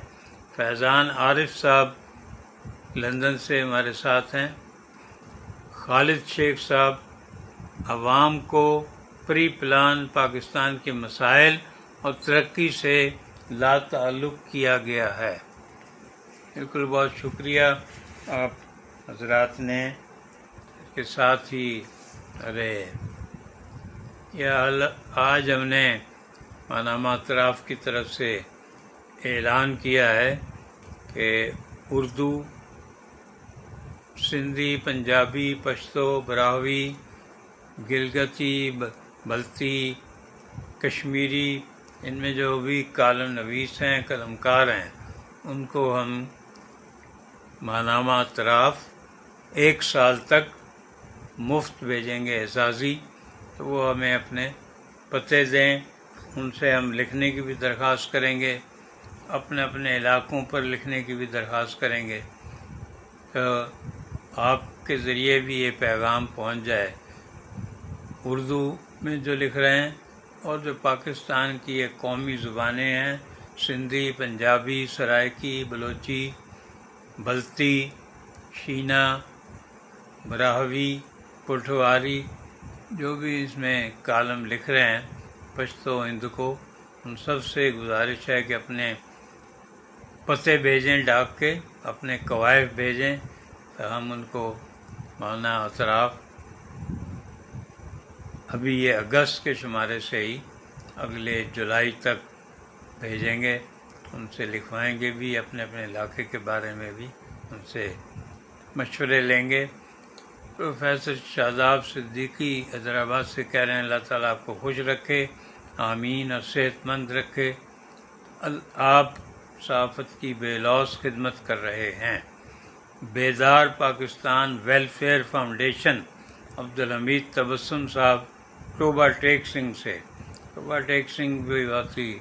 فیضان عارف صاحب لندن سے ہمارے ساتھ ہیں۔ خالد شیخ صاحب عوام کو پری پلان پاکستان کے مسائل اور ترقی سے لا تعلق کیا گیا ہے۔ بالکل، بہت شکریہ آپ حضرات نے اس کے ساتھ ہی آج ہم نے پاناما اطراف کی طرف سے اعلان کیا ہے کہ اردو، سندھی، پنجابی، پشتو، براہوی، گلگتی، بلتی، کشمیری، ان میں جو بھی کالم نویس ہیں، قلم کار ہیں، ان کو ہم پاناما اطراف 1 سال تک مفت بھیجیں گے اعزازی، تو وہ ہمیں اپنے پتے دیں، ان سے ہم لکھنے کی بھی درخواست کریں گے، اپنے اپنے علاقوں پر لکھنے کی بھی درخواست کریں گے، تو آپ کے ذریعے بھی یہ پیغام پہنچ جائے۔ اردو میں جو لکھ رہے ہیں اور جو پاکستان کی یہ قومی زبانیں ہیں، سندھی، پنجابی، سرائکی، بلوچی، بلتی، شینا، براہوی، پٹھواری، جو بھی اس میں کالم لکھ رہے ہیں پشتو ہند کو، ان سب سے گزارش ہے کہ اپنے پتے بھیجیں، ڈاک کے اپنے قوائف بھیجیں، تو ہم ان کو پاناما اطراف ابھی یہ اگست کے شمارے سے ہی اگلے جولائی تک بھیجیں گے، ان سے لکھوائیں گے بھی، اپنے اپنے علاقے کے بارے میں بھی ان سے مشورے لیں گے۔ پروفیسر شاداب صدیقی حیدرآباد سے کہہ رہے ہیں اللہ تعالیٰ آپ کو خوش رکھے، آمین، اور صحت مند رکھے۔ آپ صحافت کی بے لوث خدمت کر رہے ہیں۔ بیدار پاکستان ویلفیئر فاؤنڈیشن عبدالحمید تبسم صاحب ٹوبہ ٹیک سنگھ سے۔ ٹوبہ ٹیک سنگھ بھی بہت ہی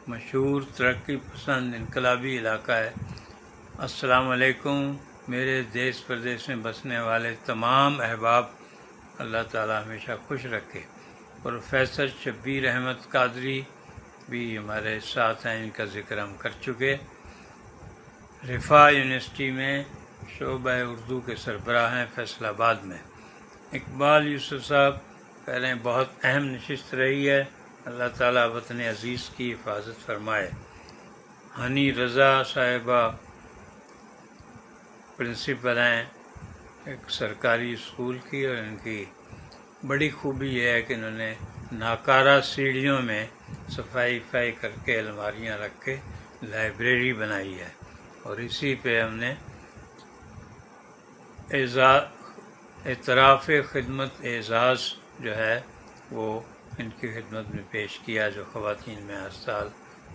مشہور ترقی پسند انقلابی علاقہ ہے۔ السلام علیکم، میرے دیس پردیس میں بسنے والے تمام احباب اللہ تعالیٰ ہمیشہ خوش رکھے۔ پروفیسر شبیر احمد قادری بھی ہمارے ساتھ ہیں، ان کا ذکر ہم کر چکے۔ رفاع یونیورسٹی میں شعبہ اردو کے سربراہ ہیں فیصل آباد میں۔ اقبال یوسف صاحب کہہ رہے ہیں بہت اہم نشست رہی ہے، اللہ تعالیٰ وطن عزیز کی حفاظت فرمائے۔ ہنی رضا صاحبہ پرنسپل ہیں ایک سرکاری اسکول کی، اور ان کی بڑی خوبی یہ ہے کہ انہوں نے ناکارہ سیڑھیوں میں صفائی کر کے الماریاں رکھ کے لائبریری بنائی ہے، اور اسی پہ ہم نے اعتراف خدمت اعزاز جو ہے وہ ان کی خدمت میں پیش کیا، جو خواتین میں ہر سال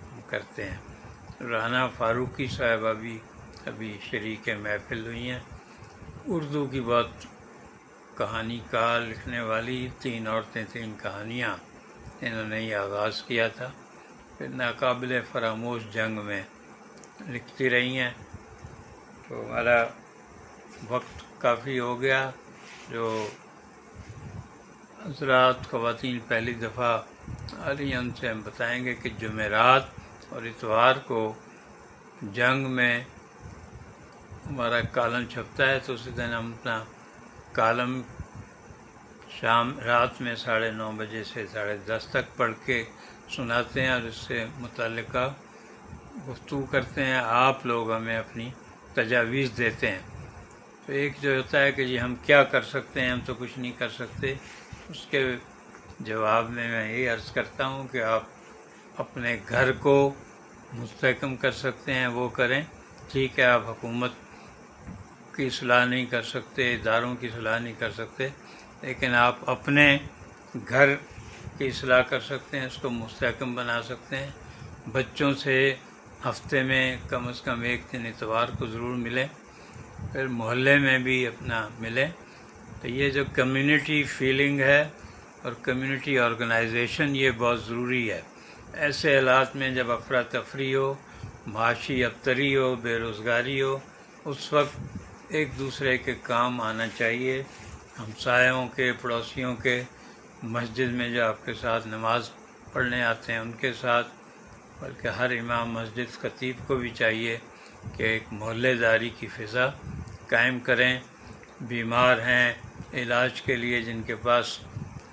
ہم کرتے ہیں۔ رانا فاروقی صاحبہ بھی ابھی شریک محفل ہوئی ہیں۔ اردو کی بہت کہانی کار لکھنے والی، 3 عورتیں 3 کہانیاں انہوں نے یہ آغاز کیا تھا، پھر ناقابل فراموش جنگ میں لکھتی رہی ہیں۔ تو ہمارا وقت کافی ہو گیا۔ جو حضرات خواتین پہلی دفعہ آ رہی ہیں ان سے ہم بتائیں گے کہ جمعرات اور اتوار کو جنگ میں ہمارا کالم چھپتا ہے، تو اسی دن ہم اپنا کالم رات میں 9:30 بجے سے 10:30 تک پڑھ کے سناتے ہیں، اور اس سے متعلقہ گفتگو کرتے ہیں۔ آپ لوگ ہمیں اپنی تجاویز دیتے ہیں۔ تو ایک جو ہوتا ہے کہ جی ہم کیا کر سکتے ہیں، ہم تو کچھ نہیں کر سکتے، اس کے جواب میں یہ عرض کرتا ہوں کہ آپ اپنے گھر کو مستحکم کر سکتے ہیں، وہ کریں۔ ٹھیک ہے، آپ حکومت کی اصلاح نہیں کر سکتے، اداروں کی اصلاح نہیں کر سکتے، لیکن آپ اپنے گھر کی اصلاح کر سکتے ہیں، اس کو مستحکم بنا سکتے ہیں۔ بچوں سے ہفتے میں کم از کم 1 دن اتوار کو ضرور ملیں، پھر محلے میں بھی اپنا ملیں۔ تو یہ جو کمیونٹی فیلنگ ہے اور کمیونٹی آرگنائزیشن، یہ بہت ضروری ہے۔ ایسے حالات میں جب افراتفری ہو، معاشی ابتری ہو، بے روزگاری ہو، اس وقت ایک دوسرے کے کام آنا چاہیے، ہمسایوں کے، پڑوسیوں کے، مسجد میں جو آپ کے ساتھ نماز پڑھنے آتے ہیں ان کے ساتھ، بلکہ ہر امام مسجد خطیب کو بھی چاہیے کہ ایک محلے داری کی فضا قائم کریں۔ بیمار ہیں، علاج کے لیے جن کے پاس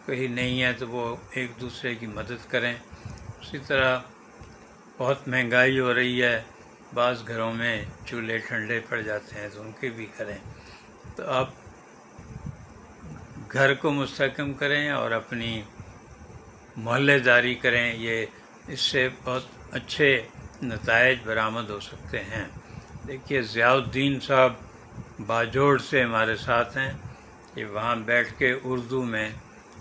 کہیں نہیں ہے تو وہ ایک دوسرے کی مدد کریں۔ اسی طرح بہت مہنگائی ہو رہی ہے، بعض گھروں میں چولہے ٹھنڈے پڑ جاتے ہیں تو ان کے بھی کریں۔ تو آپ گھر کو مستحکم کریں اور اپنی محلے داری کریں، یہ اس سے بہت اچھے نتائج برآمد ہو سکتے ہیں۔ دیکھیے ضیاء الدین صاحب باجوڑ سے ہمارے ساتھ ہیں، یہ وہاں بیٹھ کے اردو میں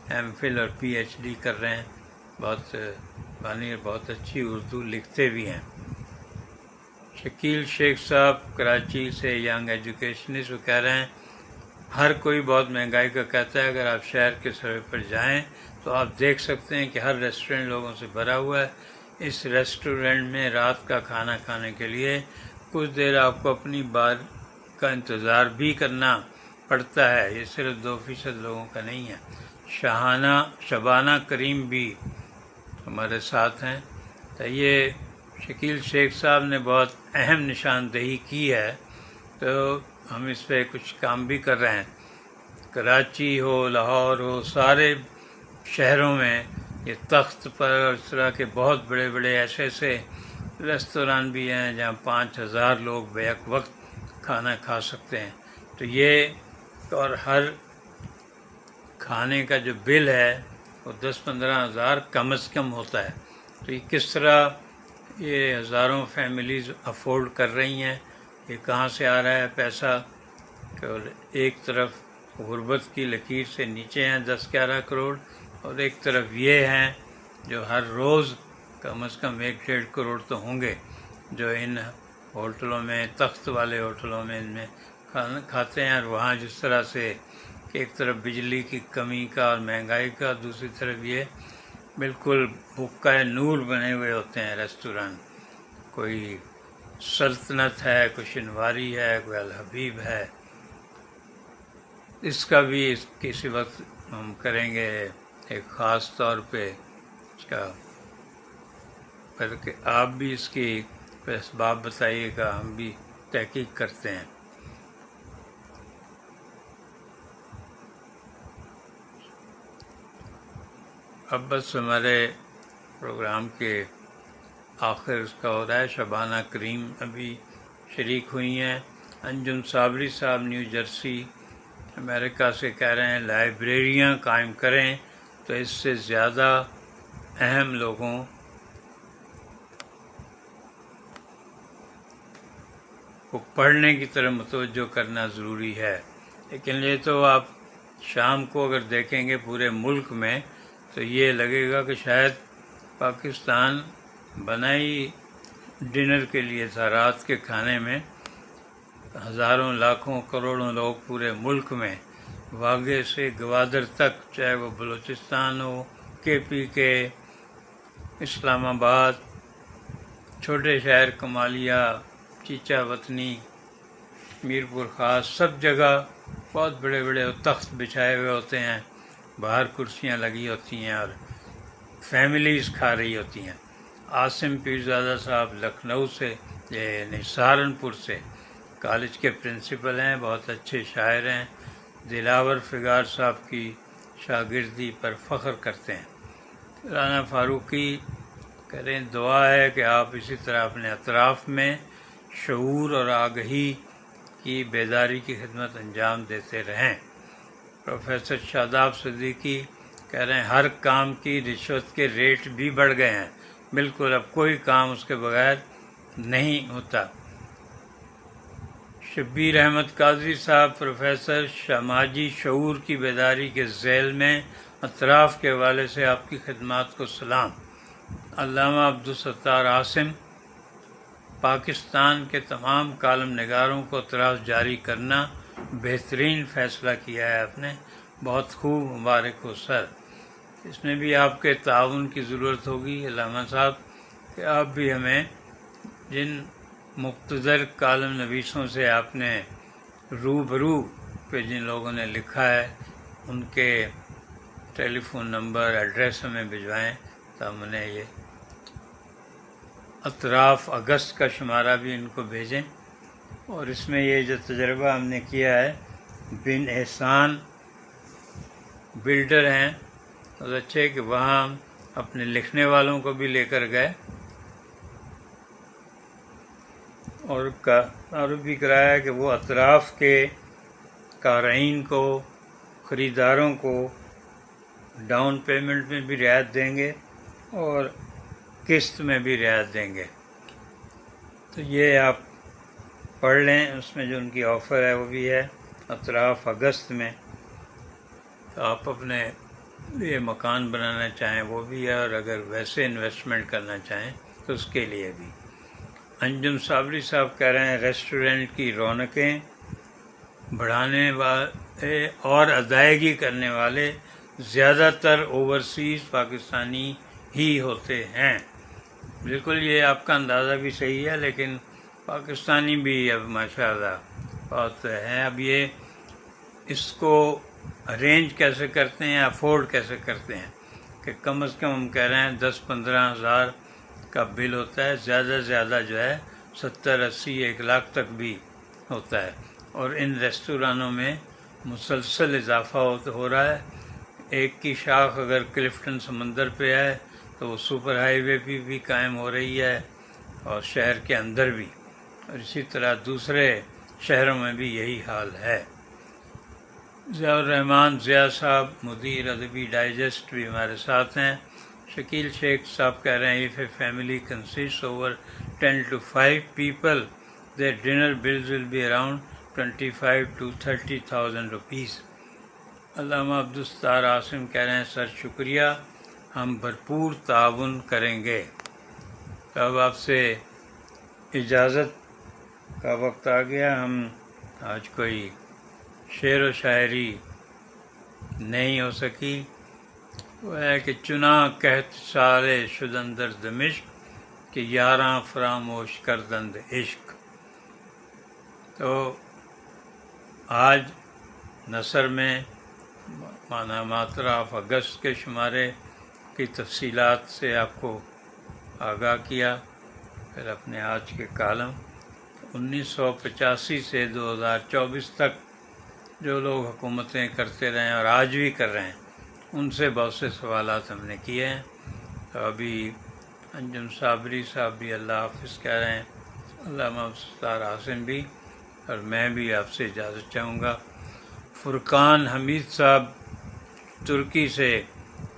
ایم فل اور پی ایچ ڈی کر رہے ہیں، بہت بہت اچھی اردو لکھتے بھی ہیں۔ شکیل شیخ صاحب کراچی سے ینگ ایجوکیشنسٹ، وہ کہہ رہے ہیں ہر کوئی بہت مہنگائی کا کہتا ہے، اگر آپ شہر کے سروے پر جائیں تو آپ دیکھ سکتے ہیں کہ ہر ریسٹورینٹ لوگوں سے بھرا ہوا ہے۔ اس ریسٹورینٹ میں رات کا کھانا کھانے کے لیے کچھ دیر آپ کو اپنی بار کا انتظار بھی کرنا پڑتا ہے، یہ صرف 2% لوگوں کا نہیں ہے۔ شبانہ کریم بھی ہمارے ساتھ ہیں۔ تو یہ شکیل شیخ صاحب نے بہت اہم نشاندہی کی ہے، تو ہم اس پہ کچھ کام بھی کر رہے ہیں۔ کراچی ہو، لاہور ہو، سارے شہروں میں یہ تخت پر اور اس طرح کے بہت بڑے بڑے ایسے ریستوران بھی ہیں جہاں 5000 لوگ بیک وقت کھانا کھا سکتے ہیں۔ تو یہ اور ہر کھانے کا جو بل ہے وہ 10-15 ہزار کم از کم ہوتا ہے۔ تو یہ کس طرح یہ ہزاروں فیملیز افورڈ کر رہی ہیں، یہ کہاں سے آ رہا ہے پیسہ؟ کہ ایک طرف غربت کی لکیر سے نیچے ہیں 10-11 کروڑ، اور ایک طرف یہ ہیں جو ہر روز کم از کم 1-1.5 کروڑ تو ہوں گے، جو ان ہوٹلوں میں، تخت والے ہوٹلوں میں ان میں کھانا کھاتے ہیں۔ اور وہاں جس طرح سے کہ ایک طرف بجلی کی کمی کا اور مہنگائی کا، دوسری طرف یہ بالکل بقعۂ نور بنے ہوئے ہوتے ہیں ریسٹوران۔ کوئی سلطنت ہے، کوئی شنواری ہے، کوئی الحبیب ہے۔ اس کا بھی کسی وقت ہم کریں گے ایک خاص طور پہ اس کا، بلکہ آپ بھی اس کی اسباب بتائیے گا، ہم بھی تحقیق کرتے ہیں۔ اب بس ہمارے پروگرام کے آخر اس کا ہو رہا ہے۔ شبانہ کریم ابھی شریک ہوئی ہیں۔ انجم صابری صاحب نیو جرسی امریکہ سے کہہ رہے ہیں لائبریریاں قائم کریں تو اس سے زیادہ اہم لوگوں کو پڑھنے کی طرف متوجہ کرنا ضروری ہے۔ لیکن یہ تو آپ شام کو اگر دیکھیں گے پورے ملک میں تو یہ لگے گا کہ شاید پاکستان بنا ہی ڈنر کے لیے تھا۔ رات کے کھانے میں ہزاروں، لاکھوں، کروڑوں لوگ پورے ملک میں واگے سے گوادر تک، چاہے وہ بلوچستان ہو، KP کے، اسلام آباد، چھوٹے شہر کمالیہ، چیچا وطنی، میرپور خاص، سب جگہ بہت بڑے بڑے تخت بچھائے ہوئے ہوتے ہیں، باہر کرسیاں لگی ہوتی ہیں اور فیملیز کھا رہی ہوتی ہیں۔ عاصم پیرزادہ صاحب لکھنؤ سے، سہارنپور سے، کالج کے پرنسپل ہیں، بہت اچھے شاعر ہیں، دلاور فگار صاحب کی شاگردی پر فخر کرتے ہیں۔ رانا فاروقی کریں دعا ہے کہ آپ اسی طرح اپنے اطراف میں شعور اور آگہی کی بیداری کی خدمت انجام دیتے رہیں۔ پروفیسر شاداب صدیقی کہہ رہے ہیں ہر کام کی رشوت کے ریٹ بھی بڑھ گئے ہیں، بالکل اب کوئی کام اس کے بغیر نہیں ہوتا۔ شبیر احمد قاضی صاحب پروفیسر سماجی شعور کی بیداری کے ذیل میں اطراف کے حوالے سے آپ کی خدمات کو سلام۔ علامہ عبدالستار عاصم پاکستان کے تمام کالم نگاروں کو اطراف جاری کرنا بہترین فیصلہ کیا ہے آپ نے، بہت خوب، مبارک ہو سر۔ اس میں بھی آپ کے تعاون کی ضرورت ہوگی علامہ صاحب، کہ آپ بھی ہمیں جن مقتدر کالم نویسوں سے آپ نے روبرو پہ جن لوگوں نے لکھا ہے ان کے ٹیلی فون نمبر، ایڈریس ہمیں بھجوائیں تو ہم انہیں یہ اطراف اگست کا شمارہ بھی ان کو بھیجیں۔ اور اس میں یہ جو تجربہ ہم نے کیا ہے، بن احسان بلڈر ہیں، بہت اچھے کہ وہاں ہم اپنے لکھنے والوں کو بھی لے کر گئے اور تعارف بھی کرایا کہ وہ اطراف کے قارئین کو، خریداروں کو ڈاؤن پیمنٹ میں بھی رعایت دیں گے اور قسط میں بھی رعایت دیں گے۔ تو یہ آپ پڑھ لیں، اس میں جو ان کی آفر ہے وہ بھی ہے اطراف اگست میں۔ تو آپ اپنے لیے مکان بنانا چاہیں وہ بھی ہے، اور اگر ویسے انویسٹمنٹ کرنا چاہیں تو اس کے لیے بھی۔ انجم صابری صاحب کہہ رہے ہیں ریسٹورنٹ کی رونقیں بڑھانے والے اور ادائیگی کرنے والے زیادہ تر اوورسیز پاکستانی ہی ہوتے ہیں۔ بالکل یہ آپ کا اندازہ بھی صحیح ہے، لیکن پاکستانی بھی اب ماشاءاللہ بہت ہیں۔ اب یہ اس کو ارینج کیسے کرتے ہیں، افورڈ کیسے کرتے ہیں کہ کم از کم ہم کہہ رہے ہیں 10-15 ہزار کا بل ہوتا ہے، زیادہ سے زیادہ جو ہے 70-80 1 لاکھ تک بھی ہوتا ہے، اور ان ریستورانوں میں مسلسل اضافہ ہو رہا ہے۔ ایک کی شاخ اگر کلفٹن سمندر پہ ہے تو وہ سپر ہائی وے پہ بھی قائم ہو رہی ہے اور شہر کے اندر بھی، اور اسی طرح دوسرے شہروں میں بھی یہی حال ہے۔ ضیاء الرحمان ضیاء صاحب مدیر ادبی ڈائجسٹ بھی ہمارے ساتھ ہیں. شکیل شیخ صاحب کہہ رہے ہیں if a family consists over 10 to 5 people their dinner bills will be around 25 to 30,000 rupees. علامہ عبدالستار عاصم کہہ رہے ہیں سر شکریہ، ہم بھرپور تعاون کریں گے. تو اب آپ سے اجازت کا وقت آ گیا. ہم آج کوئی شعر و شاعری نہیں ہو سکی. وہ ہے کہ چناں کہت سارے شدندر دمشق کہ یاراں فراموش کردند عشق. تو آج نثر میں مانا ماتراف اگست کے شمارے کی تفصیلات سے آپ کو آگاہ کیا. پھر اپنے آج کے کالم 1985 سے 2024 تک جو لوگ حکومتیں کرتے رہے ہیں اور آج بھی کر رہے ہیں ان سے بہت سے سوالات ہم نے کیے ہیں. تو ابھی انجم صابری صاحب بھی اللہ حافظ کہہ رہے ہیں، علامہ عبدالستار عاصم بھی، اور میں بھی آپ سے اجازت چاہوں گا. فرقان حمید صاحب ترکی سے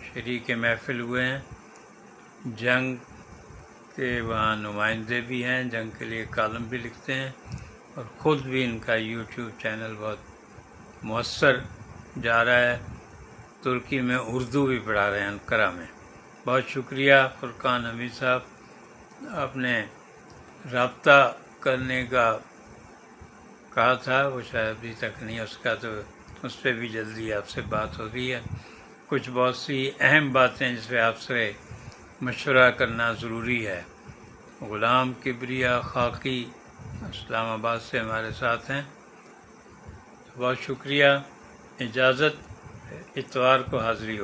شریک محفل ہوئے ہیں، جنگ کے وہاں نمائندے بھی ہیں، جنگ کے لیے کالم بھی لکھتے ہیں، اور خود بھی ان کا یوٹیوب چینل بہت مؤثر جا رہا ہے. ترکی میں اردو بھی پڑھا رہے ہیں انقرہ میں. بہت شکریہ فرقان حمید صاحب. آپ نے رابطہ کرنے کا کہا تھا، وہ شاید ابھی تک نہیں ہو سکا، تو اس پہ بھی جلدی آپ سے بات ہو رہی ہے. کچھ بہت سی اہم باتیں جس پہ آپ سے مشورہ کرنا ضروری ہے. غلام کبریا خاقی اسلام آباد سے ہمارے ساتھ ہیں. بہت شکریہ. اجازت، اتوار کو حاضری ہو.